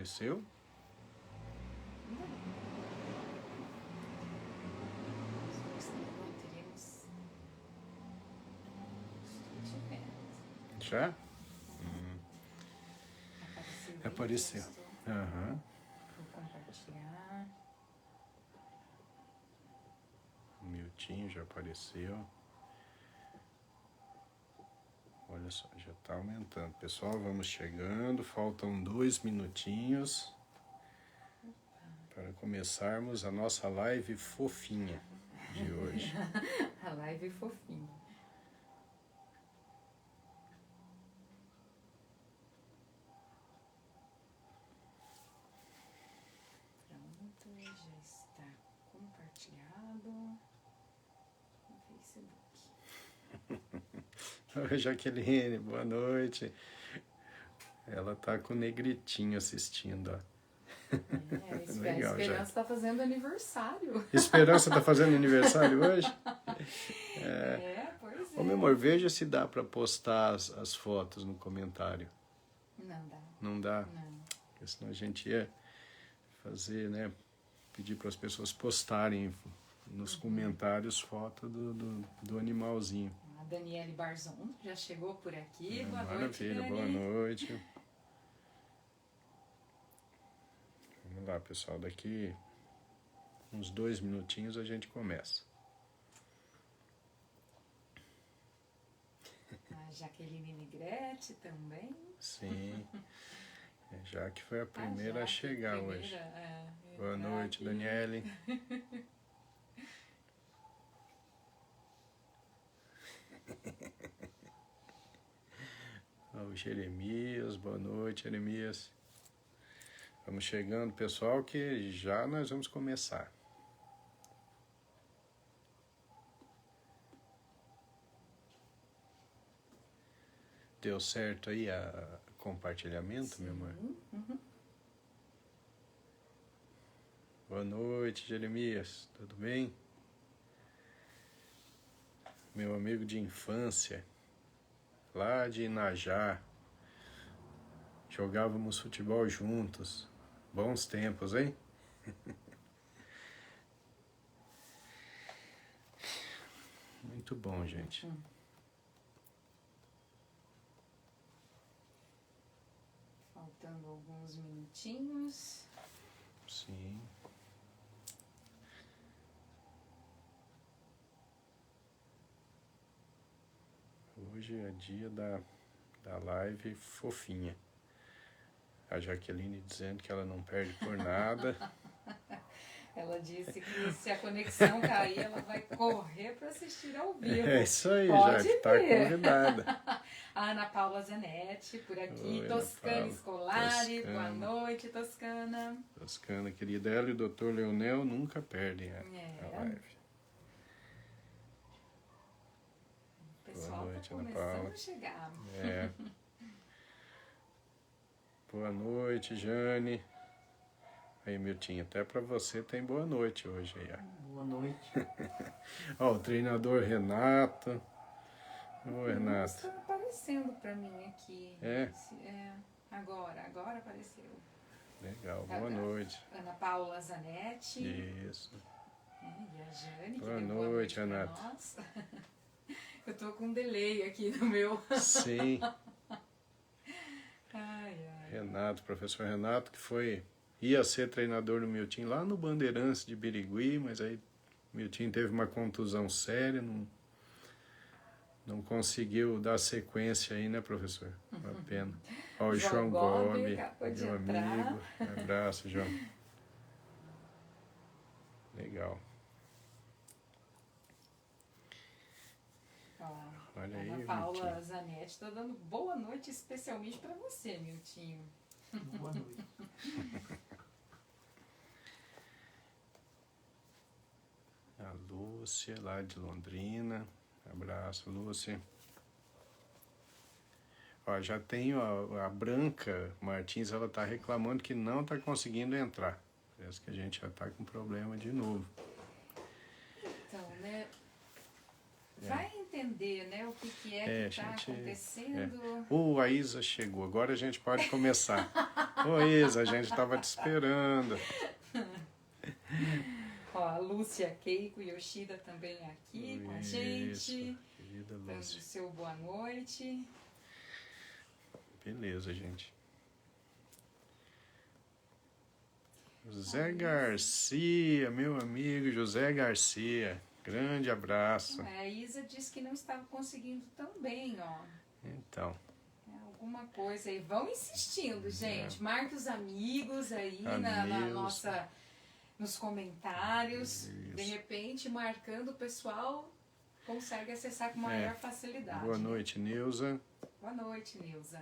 apareceu? Já? Apareceu. Aham. Vou compartilhar. O Miltinho já apareceu. Olha só, já está aumentando. Pessoal, vamos chegando. Faltam 2 minutinhos para começarmos a nossa live fofinha de hoje. A live fofinha. Pronto, já está compartilhado no Facebook. Oi, Jaqueline, boa noite. Ela tá com o Negritinho assistindo, ó. Legal, a Esperança está fazendo aniversário. Esperança tá fazendo aniversário hoje? Pois é. Ô, meu amor, veja se dá para postar as fotos no comentário. Não dá. Não dá? Não. Porque senão a gente ia fazer, né? Pedir para as pessoas postarem nos comentários foto do animalzinho. A Daniele Barzon já chegou por aqui. Boa noite, maravilha, Dani. boa noite. Vamos lá, pessoal. Daqui uns 2 minutinhos a gente começa. A Jaqueline Negrete também. Sim. Já que foi a primeira a chegar hoje. Boa noite, Daniele. O Jeremias, boa noite, Jeremias. Vamos chegando, pessoal, que já nós vamos começar. Deu certo aí a compartilhamento, meu amor? Uhum. Boa noite, Jeremias. Tudo bem? Meu amigo de infância, lá de Inajá. Jogávamos futebol juntos. Bons tempos, hein? Muito bom, gente. Faltando alguns minutinhos. Sim. Hoje é dia da live fofinha. A Jaqueline dizendo que ela não perde por nada. Ela disse que se a conexão cair, ela vai correr para assistir ao vivo. É isso aí, Pode já que está convidada. A Ana Paula Zanetti, por aqui. Oi, Toscana Scolari, boa noite, Toscana. Toscana, querida. Ela e o Dr. Leonel nunca perdem a live. O pessoal boa noite, tá Ana começando Paula. a chegar. Boa noite, Jane. Aí, Miltinho, até pra você tem boa noite hoje aí, ó. Boa noite. Ó, o treinador Renato. Oi, Renato. Está aparecendo pra mim aqui. É? Agora apareceu. Legal, boa noite. Ana Paula Zanetti. Isso. E a Jane, Boa que deu noite, pra Renato. nós. Eu tô com um delay aqui no meu. Sim. Ai. Renato, professor Renato, que ia ser treinador do Miltinho lá no Bandeirantes de Birigui, mas aí o Miltinho teve uma contusão séria, não conseguiu dar sequência aí, né, professor? Uma pena. Ó, o João Gobi, meu amigo. Um abraço, João. Legal. Olha aí, Ana Paula Miltinho. Zanetti está dando boa noite especialmente para você, Miltinho. Boa noite. A Lúcia, lá de Londrina. Abraço, Lúcia. Ó, já tenho a Branca Martins, ela tá reclamando que não tá conseguindo entrar. Parece que a gente já tá com problema de novo. Então, né? Vai entender, né, o que é que está acontecendo. A Isa chegou, agora a gente pode começar. Ô Isa, a gente estava te esperando. Ó, a Lúcia Keiko Yoshida também aqui com a gente. Querida Dando o Lúcia. seu boa noite. Beleza, gente. José Garcia, meu amigo José Garcia. Grande abraço. A Isa disse que não estava conseguindo tão bem, ó. Então. Alguma coisa aí. Vão insistindo, gente. Marque os amigos aí nos comentários. Isso. De repente, marcando o pessoal, consegue acessar com maior facilidade. Boa noite, Neuza. Boa noite, Neuza.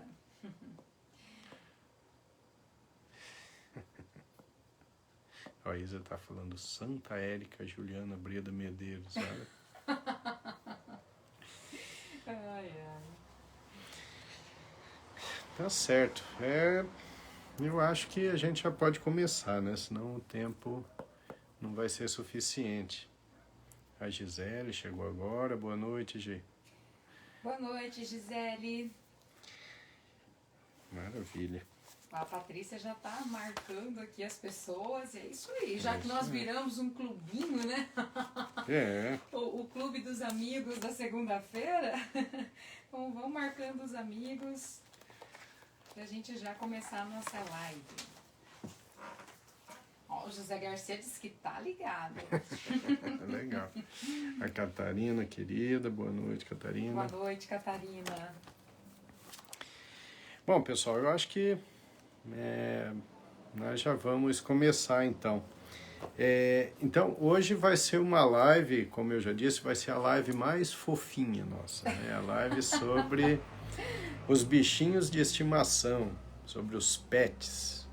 A Isa tá falando Santa Érica Juliana Breda Medeiros, olha. Ai, ai. Tá certo. Eu acho que a gente já pode começar, né? Senão o tempo não vai ser suficiente. A Gisele chegou agora. Boa noite, Gi. Boa noite, Gisele. Maravilha. A Patrícia já tá marcando aqui as pessoas, e é isso aí. Já que nós viramos um clubinho, né? O clube dos amigos da segunda-feira. Então vamos marcando os amigos pra gente já começar a nossa live. Ó, o José Garcia disse que tá ligado. Legal. A Catarina, querida. Boa noite, Catarina. Boa noite, Catarina. Bom, pessoal, eu acho que nós já vamos começar, então. Então, hoje vai ser uma live, como eu já disse, vai ser a live mais fofinha nossa, né? A live sobre os bichinhos de estimação, sobre os pets.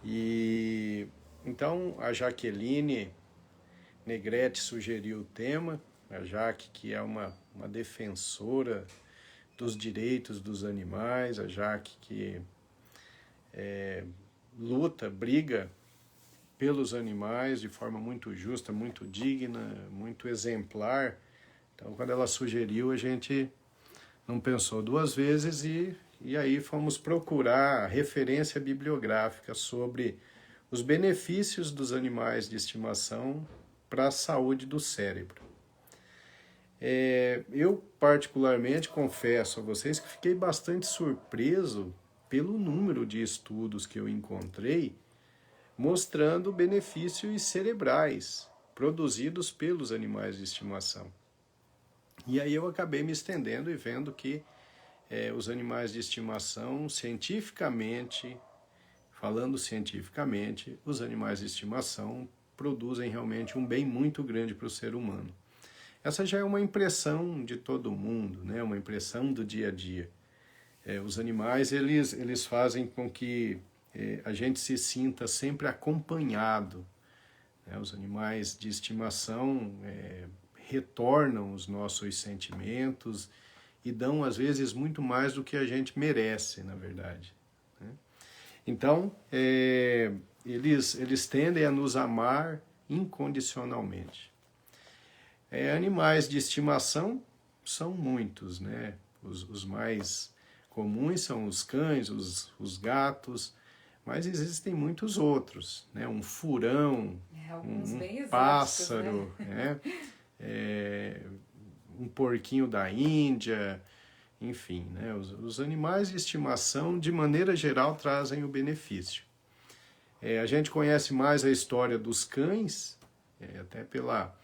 E então a Jaqueline Negrete sugeriu o tema, a Jaque, que é uma defensora dos direitos dos animais, a Jaque que luta, briga pelos animais de forma muito justa, muito digna, muito exemplar. Então, quando ela sugeriu, a gente não pensou duas vezes e aí fomos procurar referência bibliográfica sobre os benefícios dos animais de estimação para a saúde do cérebro. Eu, particularmente, confesso a vocês que fiquei bastante surpreso pelo número de estudos que eu encontrei mostrando benefícios cerebrais produzidos pelos animais de estimação. E aí eu acabei me estendendo e vendo que os animais de estimação, falando cientificamente, os animais de estimação produzem realmente um bem muito grande para o ser humano. Essa já é uma impressão de todo mundo, né? Uma impressão do dia a dia. Os animais, eles fazem com que a gente se sinta sempre acompanhado, né? Os animais de estimação retornam os nossos sentimentos e dão, às vezes, muito mais do que a gente merece, na verdade, né? Então, eles tendem a nos amar incondicionalmente. Animais de estimação são muitos, né? Os mais comuns são os cães, os gatos, mas existem muitos outros, né? Um furão, um pássaro, né? Um porquinho da Índia, enfim, né? Os animais de estimação, de maneira geral, trazem o benefício. A gente conhece mais a história dos cães, até pela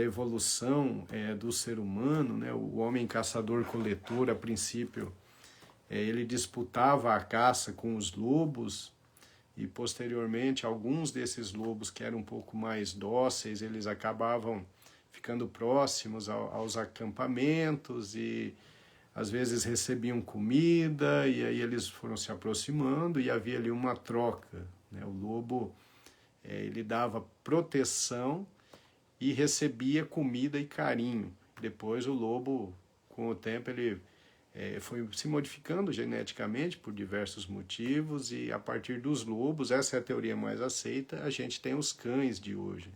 evolução do ser humano, né? O homem caçador-coletor, a princípio, ele disputava a caça com os lobos e, posteriormente, alguns desses lobos que eram um pouco mais dóceis, eles acabavam ficando próximos aos acampamentos e, às vezes, recebiam comida e aí eles foram se aproximando e havia ali uma troca, né? O lobo, ele dava proteção e recebia comida e carinho. Depois o lobo, com o tempo, ele foi se modificando geneticamente por diversos motivos e a partir dos lobos, essa é a teoria mais aceita, a gente tem os cães de hoje.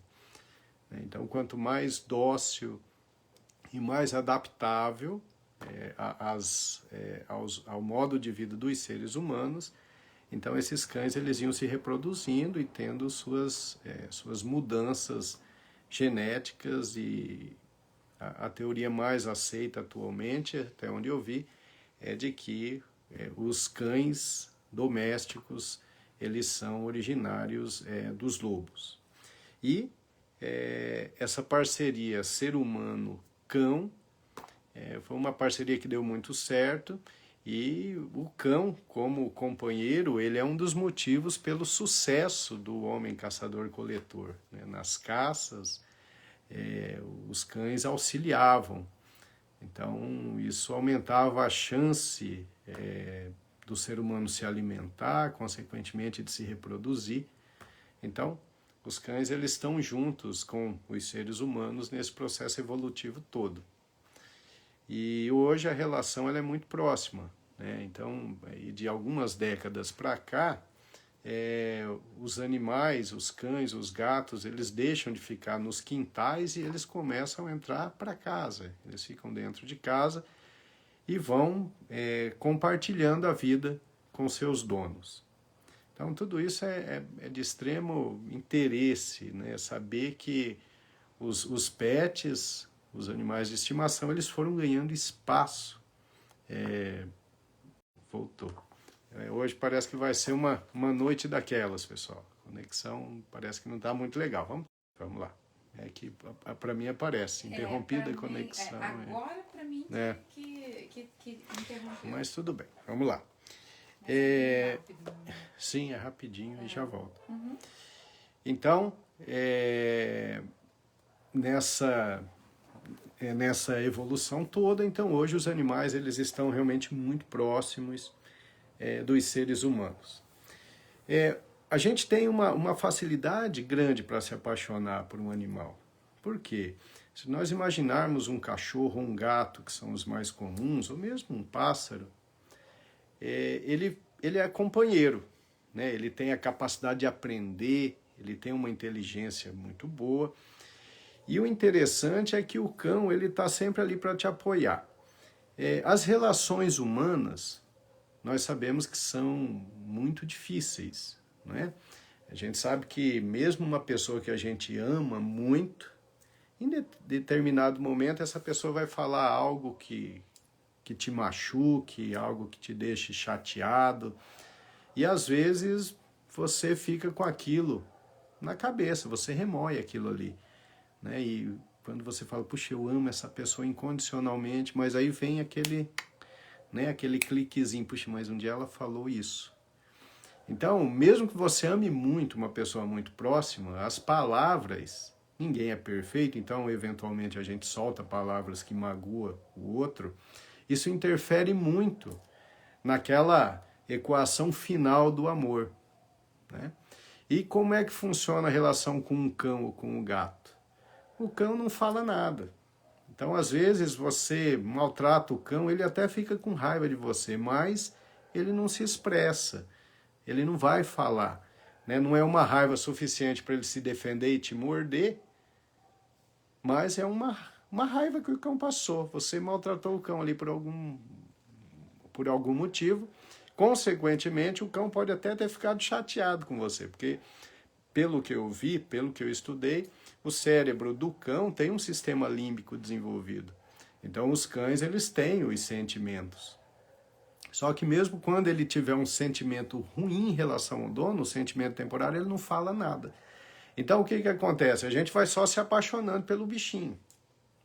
Então, quanto mais dócil e mais adaptável ao modo de vida dos seres humanos. Então esses cães eles iam se reproduzindo e tendo suas mudanças genéticas, e a teoria mais aceita atualmente, até onde eu vi, é de que os cães domésticos eles são originários dos lobos. E essa parceria ser humano-cão foi uma parceria que deu muito certo, e o cão, como companheiro, ele é um dos motivos pelo sucesso do homem caçador-coletor, né? Nas caças, os cães auxiliavam. Então, isso aumentava a chance do ser humano se alimentar, consequentemente de se reproduzir. Então, os cães eles estão juntos com os seres humanos nesse processo evolutivo todo. E hoje a relação ela é muito próxima, né? Então, de algumas décadas para cá, os animais, os cães, os gatos, eles deixam de ficar nos quintais e eles começam a entrar para casa. Eles ficam dentro de casa e vão compartilhando a vida com seus donos. Então, tudo isso é de extremo interesse, né? Saber que os pets, os animais de estimação, eles foram ganhando espaço. Voltou. Hoje parece que vai ser uma noite daquelas, pessoal. A conexão parece que não está muito legal. Vamos lá. É que para mim aparece, interrompida a conexão. Agora para mim que interrompeu. Mas tudo bem, vamos lá. Rápido. Sim, é rapidinho e já volta. Então, nessa evolução toda, então hoje os animais eles estão realmente muito próximos dos seres humanos. A gente tem uma facilidade grande para se apaixonar por um animal. Por quê? Se nós imaginarmos um cachorro ou um gato, que são os mais comuns, ou mesmo um pássaro, ele é companheiro, né? Ele tem a capacidade de aprender, ele tem uma inteligência muito boa. E o interessante é que o cão ele está sempre ali para te apoiar. As relações humanas, nós sabemos que são muito difíceis, não é? A gente sabe que mesmo uma pessoa que a gente ama muito, em determinado momento essa pessoa vai falar algo que te machuque, algo que te deixe chateado, e às vezes você fica com aquilo na cabeça, você remoe aquilo ali, né? E quando você fala, puxa, eu amo essa pessoa incondicionalmente, mas aí vem aquele cliquezinho, puxa, mas um dia ela falou isso. Então, mesmo que você ame muito uma pessoa muito próxima, as palavras, ninguém é perfeito, então eventualmente a gente solta palavras que magoam o outro. Isso interfere muito naquela equação final do amor, né? E como é que funciona a relação com um cão ou com um gato? O cão não fala nada. Então, às vezes, você maltrata o cão, ele até fica com raiva de você, mas ele não se expressa, ele não vai falar, né? Não é uma raiva suficiente para ele se defender e te morder, mas é uma raiva que o cão passou. Você maltratou o cão ali por algum motivo. Consequentemente, o cão pode até ter ficado chateado com você, porque, pelo que eu vi, pelo que eu estudei, o cérebro do cão tem um sistema límbico desenvolvido. Então, os cães, eles têm os sentimentos. Só que mesmo quando ele tiver um sentimento ruim em relação ao dono, um sentimento temporário, ele não fala nada. Então, o que acontece? A gente vai só se apaixonando pelo bichinho.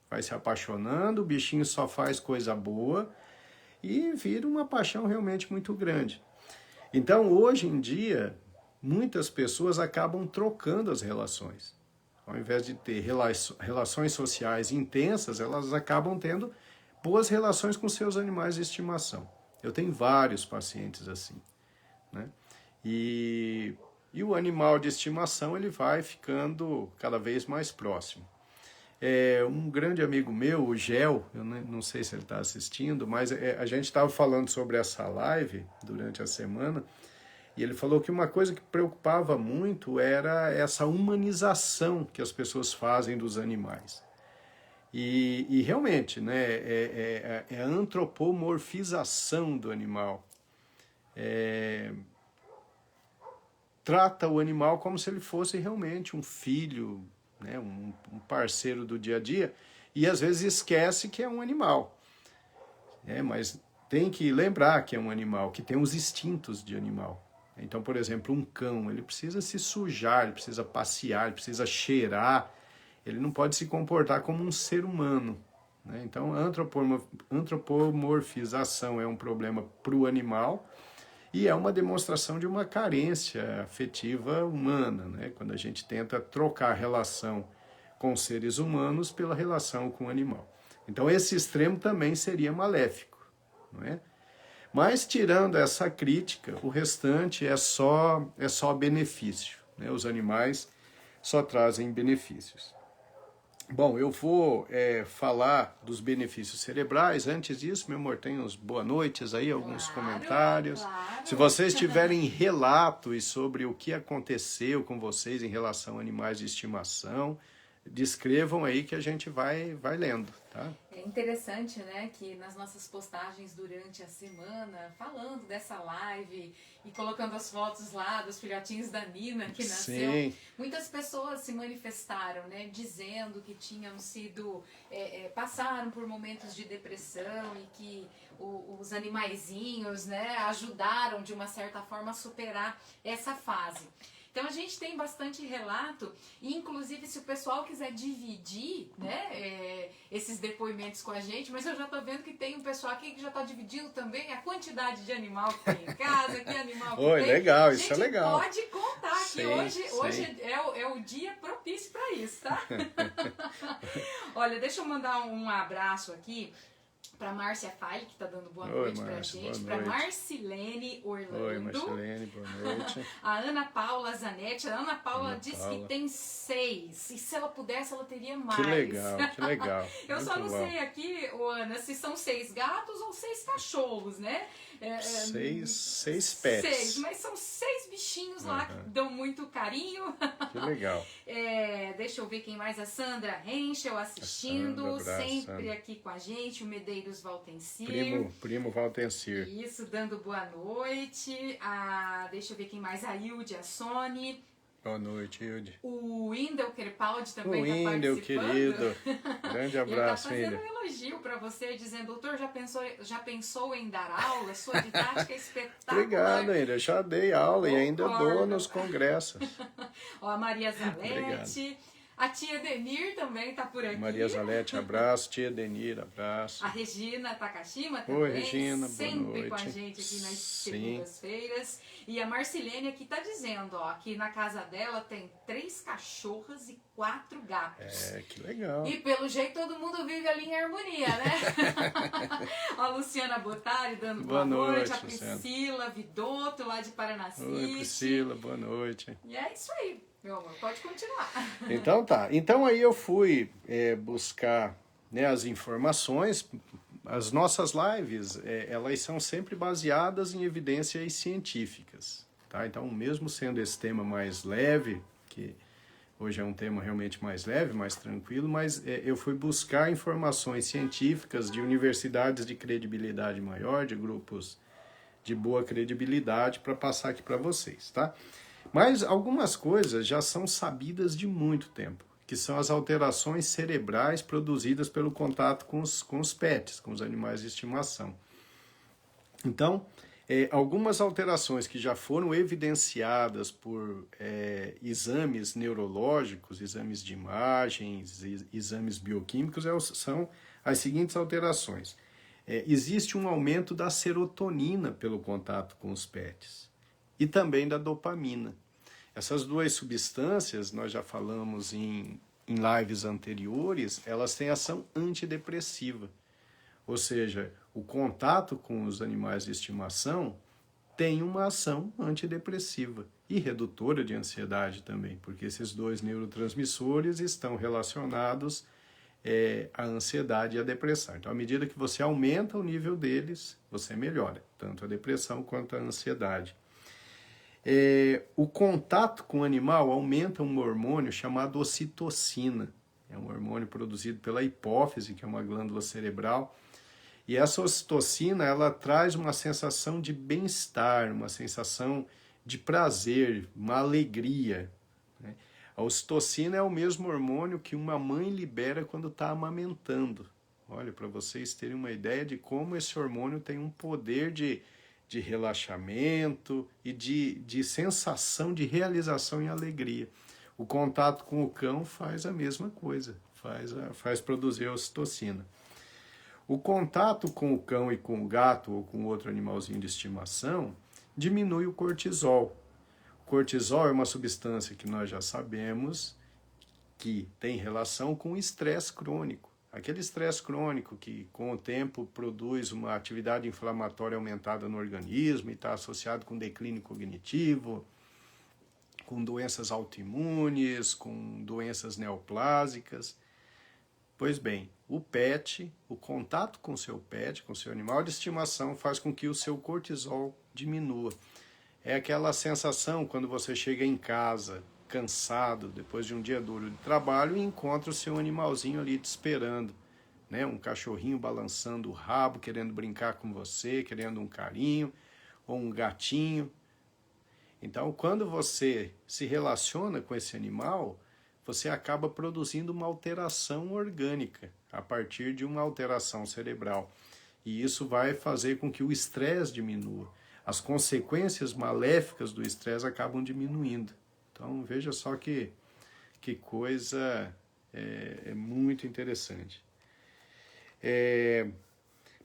Vai se apaixonando, o bichinho só faz coisa boa e vira uma paixão realmente muito grande. Então, hoje em dia, muitas pessoas acabam trocando as relações. Ao invés de ter relações sociais intensas, elas acabam tendo boas relações com seus animais de estimação. Eu tenho vários pacientes assim, né? E o animal de estimação ele vai ficando cada vez mais próximo. Um grande amigo meu, o Gel, eu não sei se ele está assistindo, mas a gente estava falando sobre essa live durante a semana, e ele falou que uma coisa que preocupava muito era essa humanização que as pessoas fazem dos animais. E realmente, né, é a antropomorfização do animal. Trata o animal como se ele fosse realmente um filho, né, um parceiro do dia a dia, e às vezes esquece que é um animal. Mas tem que lembrar que é um animal, que tem os instintos de animal. Então, por exemplo, um cão, ele precisa se sujar, ele precisa passear, ele precisa cheirar, ele não pode se comportar como um ser humano. Né? Então, a antropomorfização é um problema para o animal e é uma demonstração de uma carência afetiva humana, né? Quando a gente tenta trocar a relação com seres humanos pela relação com o animal. Então, esse extremo também seria maléfico, não é? Mas, tirando essa crítica, o restante é só benefício, né? Os animais só trazem benefícios. Bom, eu vou falar dos benefícios cerebrais. Antes disso, meu amor, tem uns boa noites aí, alguns comentários. Claro. Se vocês tiverem relatos sobre o que aconteceu com vocês em relação a animais de estimação, descrevam aí que a gente vai lendo, tá? É interessante, né, que nas nossas postagens durante a semana, falando dessa live e colocando as fotos lá dos filhotinhos da Nina que nasceu, Sim. muitas pessoas se manifestaram, né, dizendo que tinham sido, passaram por momentos de depressão e que os animaizinhos, né, ajudaram de uma certa forma a superar essa fase. Então a gente tem bastante relato, e inclusive se o pessoal quiser dividir, né, esses depoimentos com a gente, mas eu já estou vendo que tem um pessoal aqui que já está dividindo também a quantidade de animal que tem em casa, que animal que Oi, tem. legal, isso é legal. Pode contar que Sim, hoje é o dia propício para isso, tá? Olha, deixa eu mandar um abraço aqui para Márcia Faile, que está dando boa noite para a gente, para Marcilene Orlando. Oi, Marcilene, boa noite. A Ana Paula Zanetti. A Ana Paula disse que tem 6, e se ela pudesse, ela teria mais. Que legal, que legal. Eu só não sei aqui, Ana, se são 6 gatos ou 6 cachorros, né? 6 pets. 6, mas são 6 bichinhos lá que dão muito carinho. Que legal. Deixa eu ver quem mais. A Sandra Henschel assistindo, Sandra, sempre Sandra. Aqui com a gente. O Medeiros Valtencir. Primo Valtencir. Isso, dando boa noite. Deixa eu ver quem mais. A Hilde, a Sony. Boa noite, Hilde. O Wendel Kerpaldi também está participando. Wendel, querido. Grande abraço, Ele está Wendel. fazendo um elogio para você, dizendo: doutor, já pensou em dar aula? Sua didática é espetacular. Obrigado, Wendel. Já dei aula e ainda dou nos congressos. Ó, a Maria Zalete. A tia Denir também está por aqui. Maria Zalete, abraço. Tia Denir, abraço. A Regina Takashima também. Oi, Regina, sempre boa noite. Com a gente aqui nas segundas-feiras. E a Marcilene aqui está dizendo, ó, que na casa dela tem 3 cachorras e 4 gatos. Que legal. E pelo jeito todo mundo vive ali em harmonia, né? A Luciana Botari dando boa noite. A Priscila Vidotto lá de Paranacite. Oi, Priscila, boa noite. E é isso aí, meu amor, pode continuar. Então tá. Então aí eu fui buscar, né, as informações. As nossas lives, elas são sempre baseadas em evidências científicas. Tá? Então, mesmo sendo esse tema mais leve, que hoje é um tema realmente mais leve, mais tranquilo, mas eu fui buscar informações científicas de universidades de credibilidade maior, de grupos de boa credibilidade, para passar aqui para vocês, tá? Mas algumas coisas já são sabidas de muito tempo, que são as alterações cerebrais produzidas pelo contato com os pets, com os animais de estimação. Então, algumas alterações que já foram evidenciadas por exames neurológicos, exames de imagens, exames bioquímicos, são as seguintes alterações. Existe um aumento da serotonina pelo contato com os pets e também da dopamina. Essas duas substâncias, nós já falamos em lives anteriores, elas têm ação antidepressiva. Ou seja, o contato com os animais de estimação tem uma ação antidepressiva e redutora de ansiedade também, porque esses dois neurotransmissores estão relacionados à ansiedade e à depressão. Então, à medida que você aumenta o nível deles, você melhora, tanto a depressão quanto a ansiedade. O contato com o animal aumenta um hormônio chamado ocitocina. é um hormônio produzido pela hipófise, que é uma glândula cerebral. E essa ocitocina, ela traz uma sensação de bem-estar, uma sensação de prazer, uma alegria, né? A ocitocina é o mesmo hormônio que uma mãe libera quando está amamentando. Olha, para vocês terem uma ideia de como esse hormônio tem um poder de relaxamento e de sensação de realização e alegria. O contato com o cão faz a mesma coisa, faz produzir a ocitocina. O contato com o cão e com o gato ou com outro animalzinho de estimação diminui o cortisol. O cortisol é uma substância que nós já sabemos que tem relação com o estresse crônico. Aquele estresse crônico que com o tempo produz uma atividade inflamatória aumentada no organismo e está associado com declínio cognitivo, com doenças autoimunes, com doenças neoplásicas. Pois bem, o pet, o contato com seu pet, com seu animal de estimação, faz com que o seu cortisol diminua. É aquela sensação quando você chega em casa, cansado, depois de um dia duro de trabalho, e encontra o seu animalzinho ali te esperando, né? Um cachorrinho balançando o rabo, querendo brincar com você, querendo um carinho, ou um gatinho. Então, quando você se relaciona com esse animal, você acaba produzindo uma alteração orgânica a partir de uma alteração cerebral. E isso vai fazer com que o estresse diminua. As consequências maléficas do estresse acabam diminuindo. Então, veja só que coisa é muito interessante.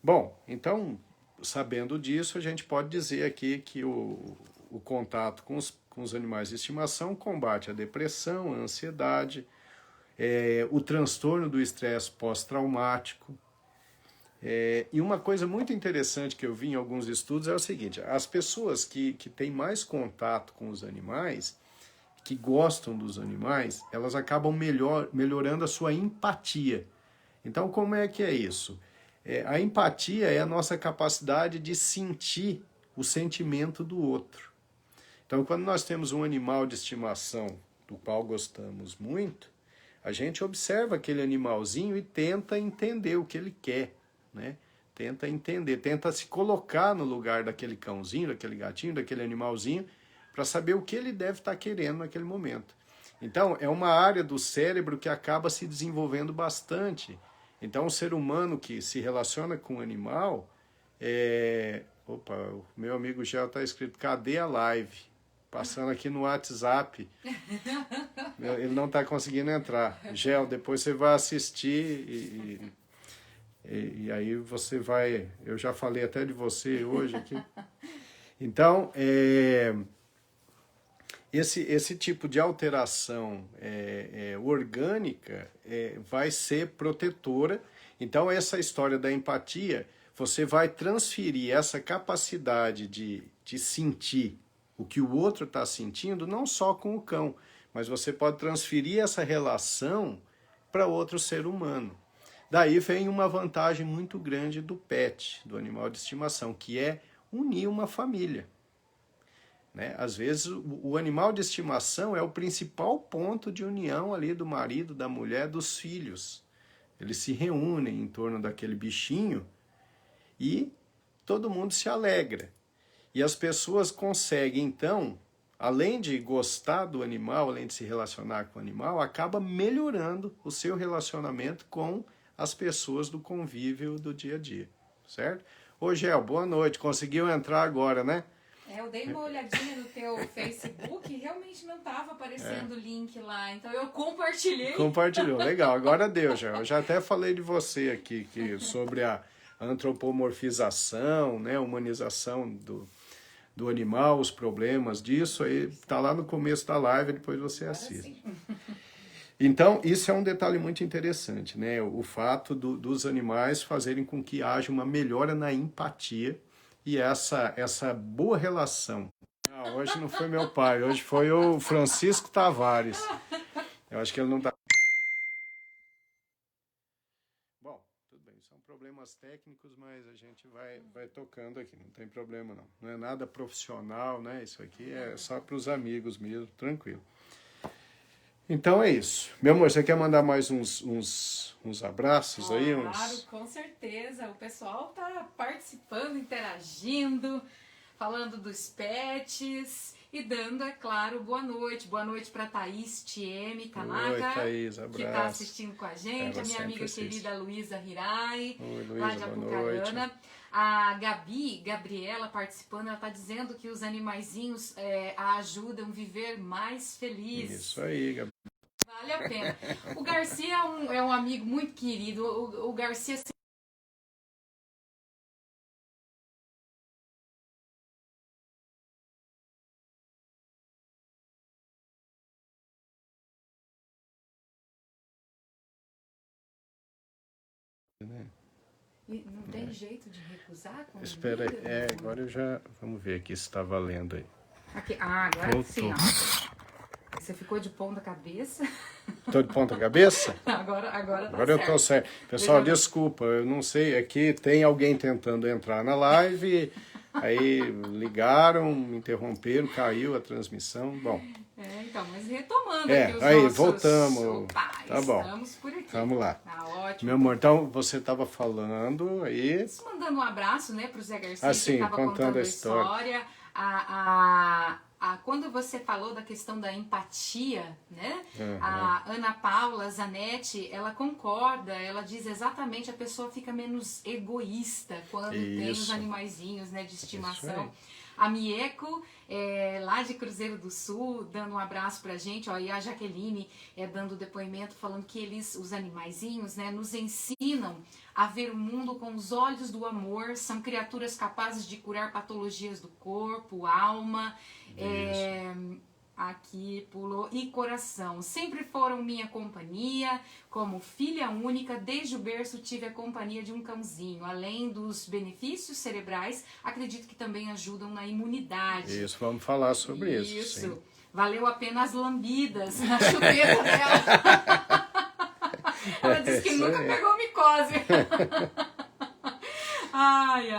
Bom, então, sabendo disso, a gente pode dizer aqui que o contato com os animais de estimação combate a depressão, a ansiedade, o transtorno do estresse pós-traumático. E uma coisa muito interessante que eu vi em alguns estudos é o seguinte: as pessoas que têm mais contato com os animais, que gostam dos animais, elas acabam melhorando a sua empatia. Então, como é que é isso? A empatia é a nossa capacidade de sentir o sentimento do outro. Então, quando nós temos um animal de estimação do qual gostamos muito, a gente observa aquele animalzinho e tenta entender o que ele quer, né? Tenta entender, tenta se colocar no lugar daquele cãozinho, daquele gatinho, daquele animalzinho, para saber o que ele deve estar querendo naquele momento. Então, é uma área do cérebro que acaba se desenvolvendo bastante. Então, o ser humano que se relaciona com o animal, Opa, o meu amigo Gel está escrito, cadê a live? Passando aqui no WhatsApp. Ele não está conseguindo entrar. Gel, depois você vai assistir e aí você vai... Eu já falei até de você hoje aqui. Então, esse tipo de alteração orgânica vai ser protetora. Então, essa história da empatia, você vai transferir essa capacidade de sentir o que o outro está sentindo, não só com o cão, mas você pode transferir essa relação para outro ser humano. Daí vem uma vantagem muito grande do pet, do animal de estimação, que é unir uma família. Né? Às vezes o animal de estimação é o principal ponto de união ali do marido, da mulher, dos filhos. Eles se reúnem em torno daquele bichinho e todo mundo se alegra. E as pessoas conseguem, então, além de gostar do animal, além de se relacionar com o animal, acaba melhorando o seu relacionamento com as pessoas do convívio do dia a dia, certo? Ô, Gel, boa noite. Conseguiu entrar agora, né? Eu dei uma olhadinha no teu Facebook e realmente não estava aparecendo o link lá, então eu compartilhei. Compartilhou, legal. Agora deu, Gel. Eu já até falei de você aqui sobre a antropomorfização, né, humanização do animal, os problemas disso, aí tá lá no começo da live, depois você assiste. Então, isso é um detalhe muito interessante, né? O fato dos animais fazerem com que haja uma melhora na empatia e essa boa relação. Ah, hoje não foi meu pai, hoje foi o Francisco Tavares. Eu acho que ele não tá... Bom, tudo bem, são problemas técnicos, mas a gente vai tocando aqui, não tem problema não. Não é nada profissional, né? Isso aqui é só para os amigos mesmo, tranquilo. Então é isso. Meu amor, você quer mandar mais uns abraços aí? Claro, com certeza. O pessoal tá participando, interagindo, falando dos pets e dando, é claro, boa noite. Boa noite para Thaís TM Kanaka. Oi, Thaís, abraço. Que está assistindo com a gente. Ela a minha amiga assiste. Querida Luísa Hirai, Oi, Luísa, lá de Apucarana. A Gabriela participando, ela está dizendo que os animaizinhos a ajudam a viver mais feliz. Isso aí, Gabi. Vale a pena. O Garcia é um amigo muito querido. O Garcia não tem jeito de recusar? Espera aí, agora eu já... Vamos ver aqui se está valendo aí. Aqui. Agora voltou. Sim, ó. Você ficou de ponta cabeça? Estou de ponta cabeça? Agora eu estou certo. Pessoal, desculpa, eu não sei, aqui tem alguém tentando entrar na live, aí ligaram, me interromperam, caiu a transmissão, bom... então, mas retomando aqui os aí, nossos... voltamos. Opa, tá bom. Estamos por aqui. Vamos lá. Tá ótimo. Meu amor, então você estava falando aí... Mandando um abraço, né, pro Zé Garcia, sim, que estava contando a história. Quando você falou da questão da empatia, né, Uhum. a Ana Paula Zanetti, ela concorda, ela diz exatamente, a pessoa fica menos egoísta quando tem os animaizinhos, né, de estimação. A Mieko, lá de Cruzeiro do Sul, dando um abraço pra gente, ó, e a Jaqueline dando depoimento, falando que os animaizinhos, né, nos ensinam a ver o mundo com os olhos do amor, são criaturas capazes de curar patologias do corpo, alma, aqui pulou, e coração. Sempre foram minha companhia, como filha única, desde o berço tive a companhia de um cãozinho. Além dos benefícios cerebrais, acredito que também ajudam na imunidade. Isso, vamos falar sobre isso. Isso. Sim. Valeu a pena as lambidas na chupeta dela. Ela disse que nunca pegou micose. Ai.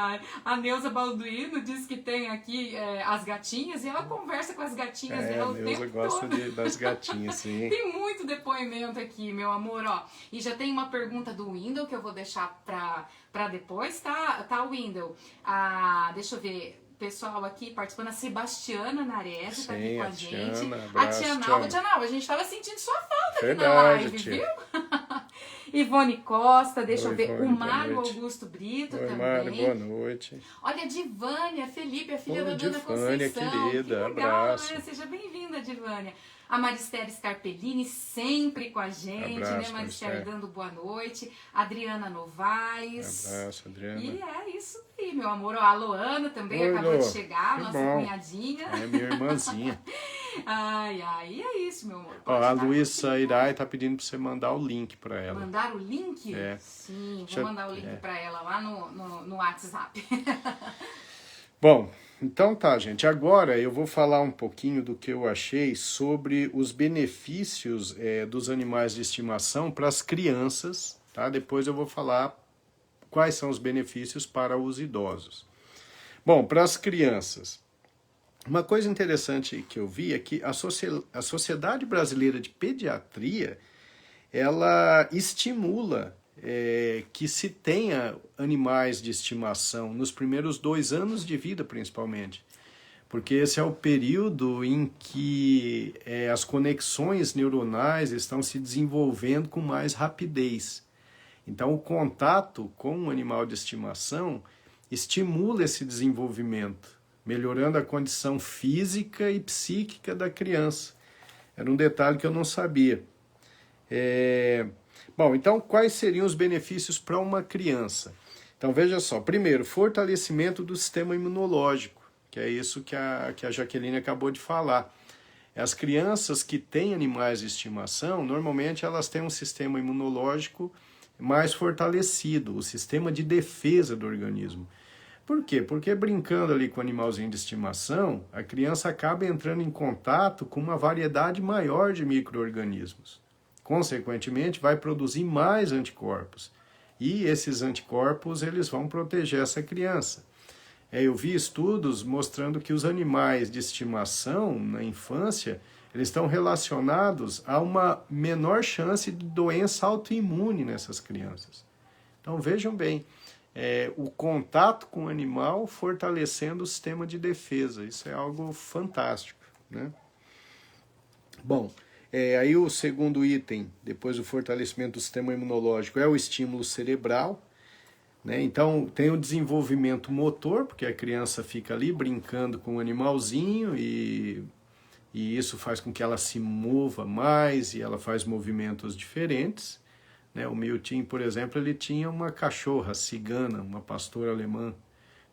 A Neuza Balduino diz que tem aqui as gatinhas e ela conversa com as gatinhas dela o tempo todo. A Neuza gosta das gatinhas, sim. Tem muito depoimento aqui, meu amor, ó. E já tem uma pergunta do Wendel que eu vou deixar pra depois, tá, Wendel? Deixa eu ver. Pessoal aqui participando, a Sebastiana Nares tá aqui com a gente. Abraço, a Tia Nalva, a gente tava sentindo sua falta aqui na Verdade, live, tia. viu? Ivone Costa, deixa Oi, eu ver, Ivone, o Mário boa noite. Augusto Brito Oi, também. Mário, boa noite. Olha, a Divânia Felipe, a filha da Dona Divânia, Conceição. querida, que legal, abraço. né? Seja bem-vinda, Divânia. A Maristere Scarpellini sempre com a gente, Abraço, né? Maristere dando boa noite. Adriana Novaes. Abraço, Adriana. E é isso aí, meu amor. A Loana também Oi, acabou Lô. de chegar, Que nossa bom. cunhadinha. É minha irmãzinha. E é isso, meu amor. Ó, a Luísa Irai tá pedindo pra você mandar o link pra ela. Mandar o link? É. Sim, vou mandar o link pra ela lá no WhatsApp. Bom, então tá, gente. Agora eu vou falar um pouquinho do que eu achei sobre os benefícios dos animais de estimação para as crianças, tá? Depois eu vou falar quais são os benefícios para os idosos. Bom, para as crianças, uma coisa interessante que eu vi é que a Sociedade Brasileira de Pediatria, ela estimula que se tenha animais de estimação nos primeiros 2 anos de vida, principalmente. Porque esse é o período em que as conexões neuronais estão se desenvolvendo com mais rapidez. Então, o contato com um animal de estimação estimula esse desenvolvimento, melhorando a condição física e psíquica da criança. Era um detalhe que eu não sabia. Bom, então quais seriam os benefícios para uma criança? Então veja só, primeiro, fortalecimento do sistema imunológico, que é isso que a Jaqueline acabou de falar. As crianças que têm animais de estimação, normalmente elas têm um sistema imunológico mais fortalecido, o sistema de defesa do organismo. Por quê? Porque brincando ali com o animalzinho de estimação, a criança acaba entrando em contato com uma variedade maior de micro-organismos. Consequentemente, vai produzir mais anticorpos. E esses anticorpos, eles vão proteger essa criança. Eu vi estudos mostrando que os animais de estimação, na infância, eles estão relacionados a uma menor chance de doença autoimune nessas crianças. Então vejam bem, o contato com o animal fortalecendo o sistema de defesa, isso é algo fantástico, né? Bom, aí o segundo item, depois do fortalecimento do sistema imunológico, é o estímulo cerebral, né? Então tem o desenvolvimento motor, porque a criança fica ali brincando com o animalzinho e isso faz com que ela se mova mais e ela faz movimentos diferentes, né? O Milton, por exemplo, ele tinha uma cachorra cigana, uma pastora alemã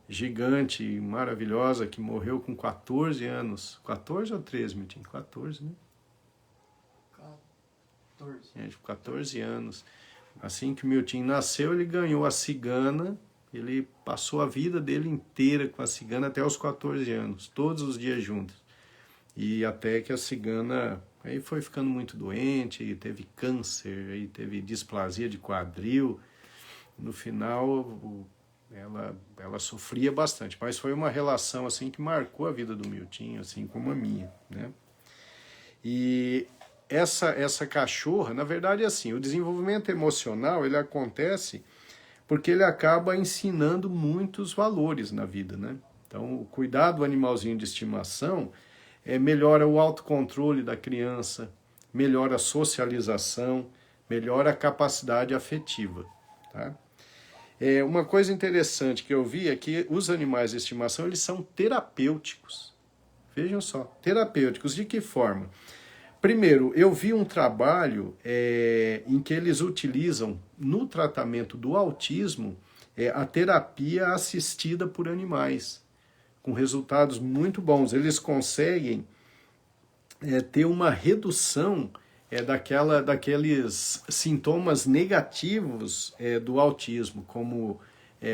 gigante e maravilhosa que morreu com 14 anos. 14 ou 13, Milton? 14, né? 14 anos. Assim que o Milton nasceu, ele ganhou a cigana, ele passou a vida dele inteira com a cigana até os 14 anos, todos os dias juntos. E até que a cigana aí foi ficando muito doente, teve câncer, aí teve displasia de quadril. No final, ela sofria bastante, mas foi uma relação assim que marcou a vida do Milton, assim como a minha, né? E essa cachorra, na verdade, assim, o desenvolvimento emocional, ele acontece porque ele acaba ensinando muitos valores na vida, né? Então, o cuidar do animalzinho de estimação melhora o autocontrole da criança, melhora a socialização, melhora a capacidade afetiva, tá? Uma coisa interessante que eu vi é que os animais de estimação, eles são terapêuticos. Vejam só, terapêuticos de que forma? Primeiro, eu vi um trabalho em que eles utilizam no tratamento do autismo a terapia assistida por animais, com resultados muito bons. Eles conseguem ter uma redução daqueles sintomas negativos do autismo, como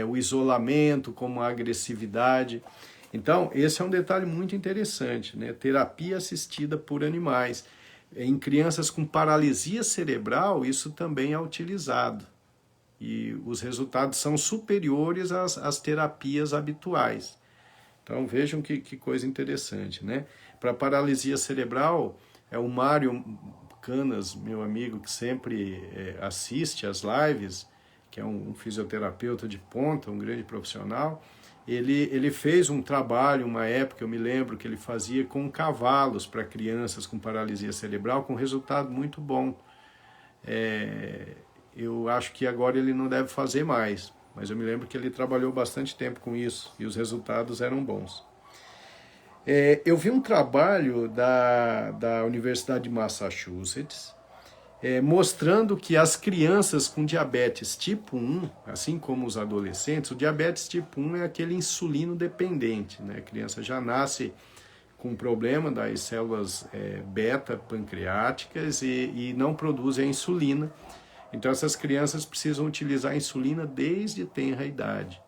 o isolamento, como a agressividade. Então, esse é um detalhe muito interessante, né? Terapia assistida por animais. Em crianças com paralisia cerebral, isso também é utilizado. E os resultados são superiores às terapias habituais. Então, vejam que coisa interessante, né? Para paralisia cerebral, o Mário Canas, meu amigo, que sempre assiste às lives, que é um fisioterapeuta de ponta, um grande profissional, ele fez um trabalho, uma época, eu me lembro, que ele fazia com cavalos para crianças com paralisia cerebral, com resultado muito bom. Eu acho que agora ele não deve fazer mais, mas eu me lembro que ele trabalhou bastante tempo com isso e os resultados eram bons. Eu vi um trabalho da Universidade de Massachusetts mostrando que as crianças com diabetes tipo 1, assim como os adolescentes, o diabetes tipo 1 é aquele insulino dependente, né? A criança já nasce com um problema das células beta pancreáticas e não produzem a insulina. Então essas crianças precisam utilizar a insulina desde tenra idade.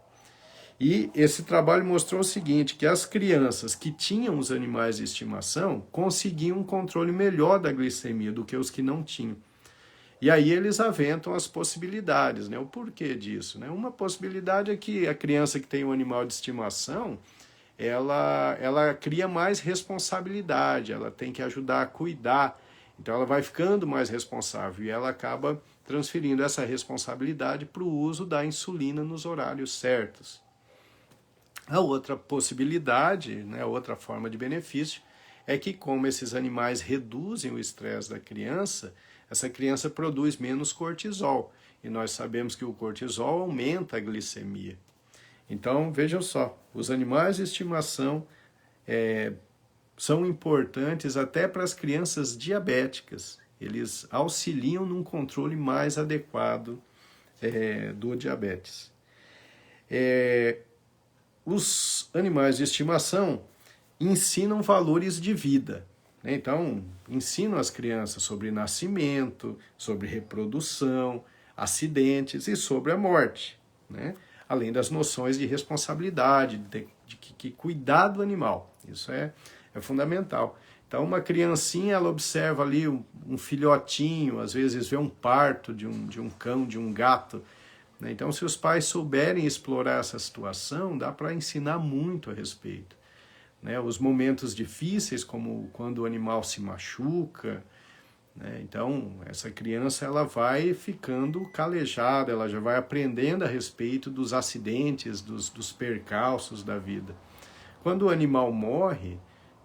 E esse trabalho mostrou o seguinte, que as crianças que tinham os animais de estimação conseguiam um controle melhor da glicemia do que os que não tinham. E aí eles aventam as possibilidades, né? O porquê disso, né? Uma possibilidade é que a criança que tem um animal de estimação, ela cria mais responsabilidade, ela tem que ajudar a cuidar, então ela vai ficando mais responsável e ela acaba transferindo essa responsabilidade para o uso da insulina nos horários certos. A outra possibilidade, né, outra forma de benefício, é que como esses animais reduzem o estresse da criança, essa criança produz menos cortisol. E nós sabemos que o cortisol aumenta a glicemia. Então, vejam só, os animais de estimação são importantes até para as crianças diabéticas. Eles auxiliam num controle mais adequado do diabetes. Os animais de estimação ensinam valores de vida, né? Então, ensinam as crianças sobre nascimento, sobre reprodução, acidentes e sobre a morte, né? Além das noções de responsabilidade, de cuidar do animal. Isso é fundamental. Então, uma criancinha, ela observa ali um filhotinho, às vezes vê um parto de um cão, de um gato. Então, se os pais souberem explorar essa situação, dá para ensinar muito a respeito. né? Os momentos difíceis, como quando o animal se machuca, né? Então, essa criança ela vai ficando calejada, ela já vai aprendendo a respeito dos acidentes, dos percalços da vida. Quando o animal morre,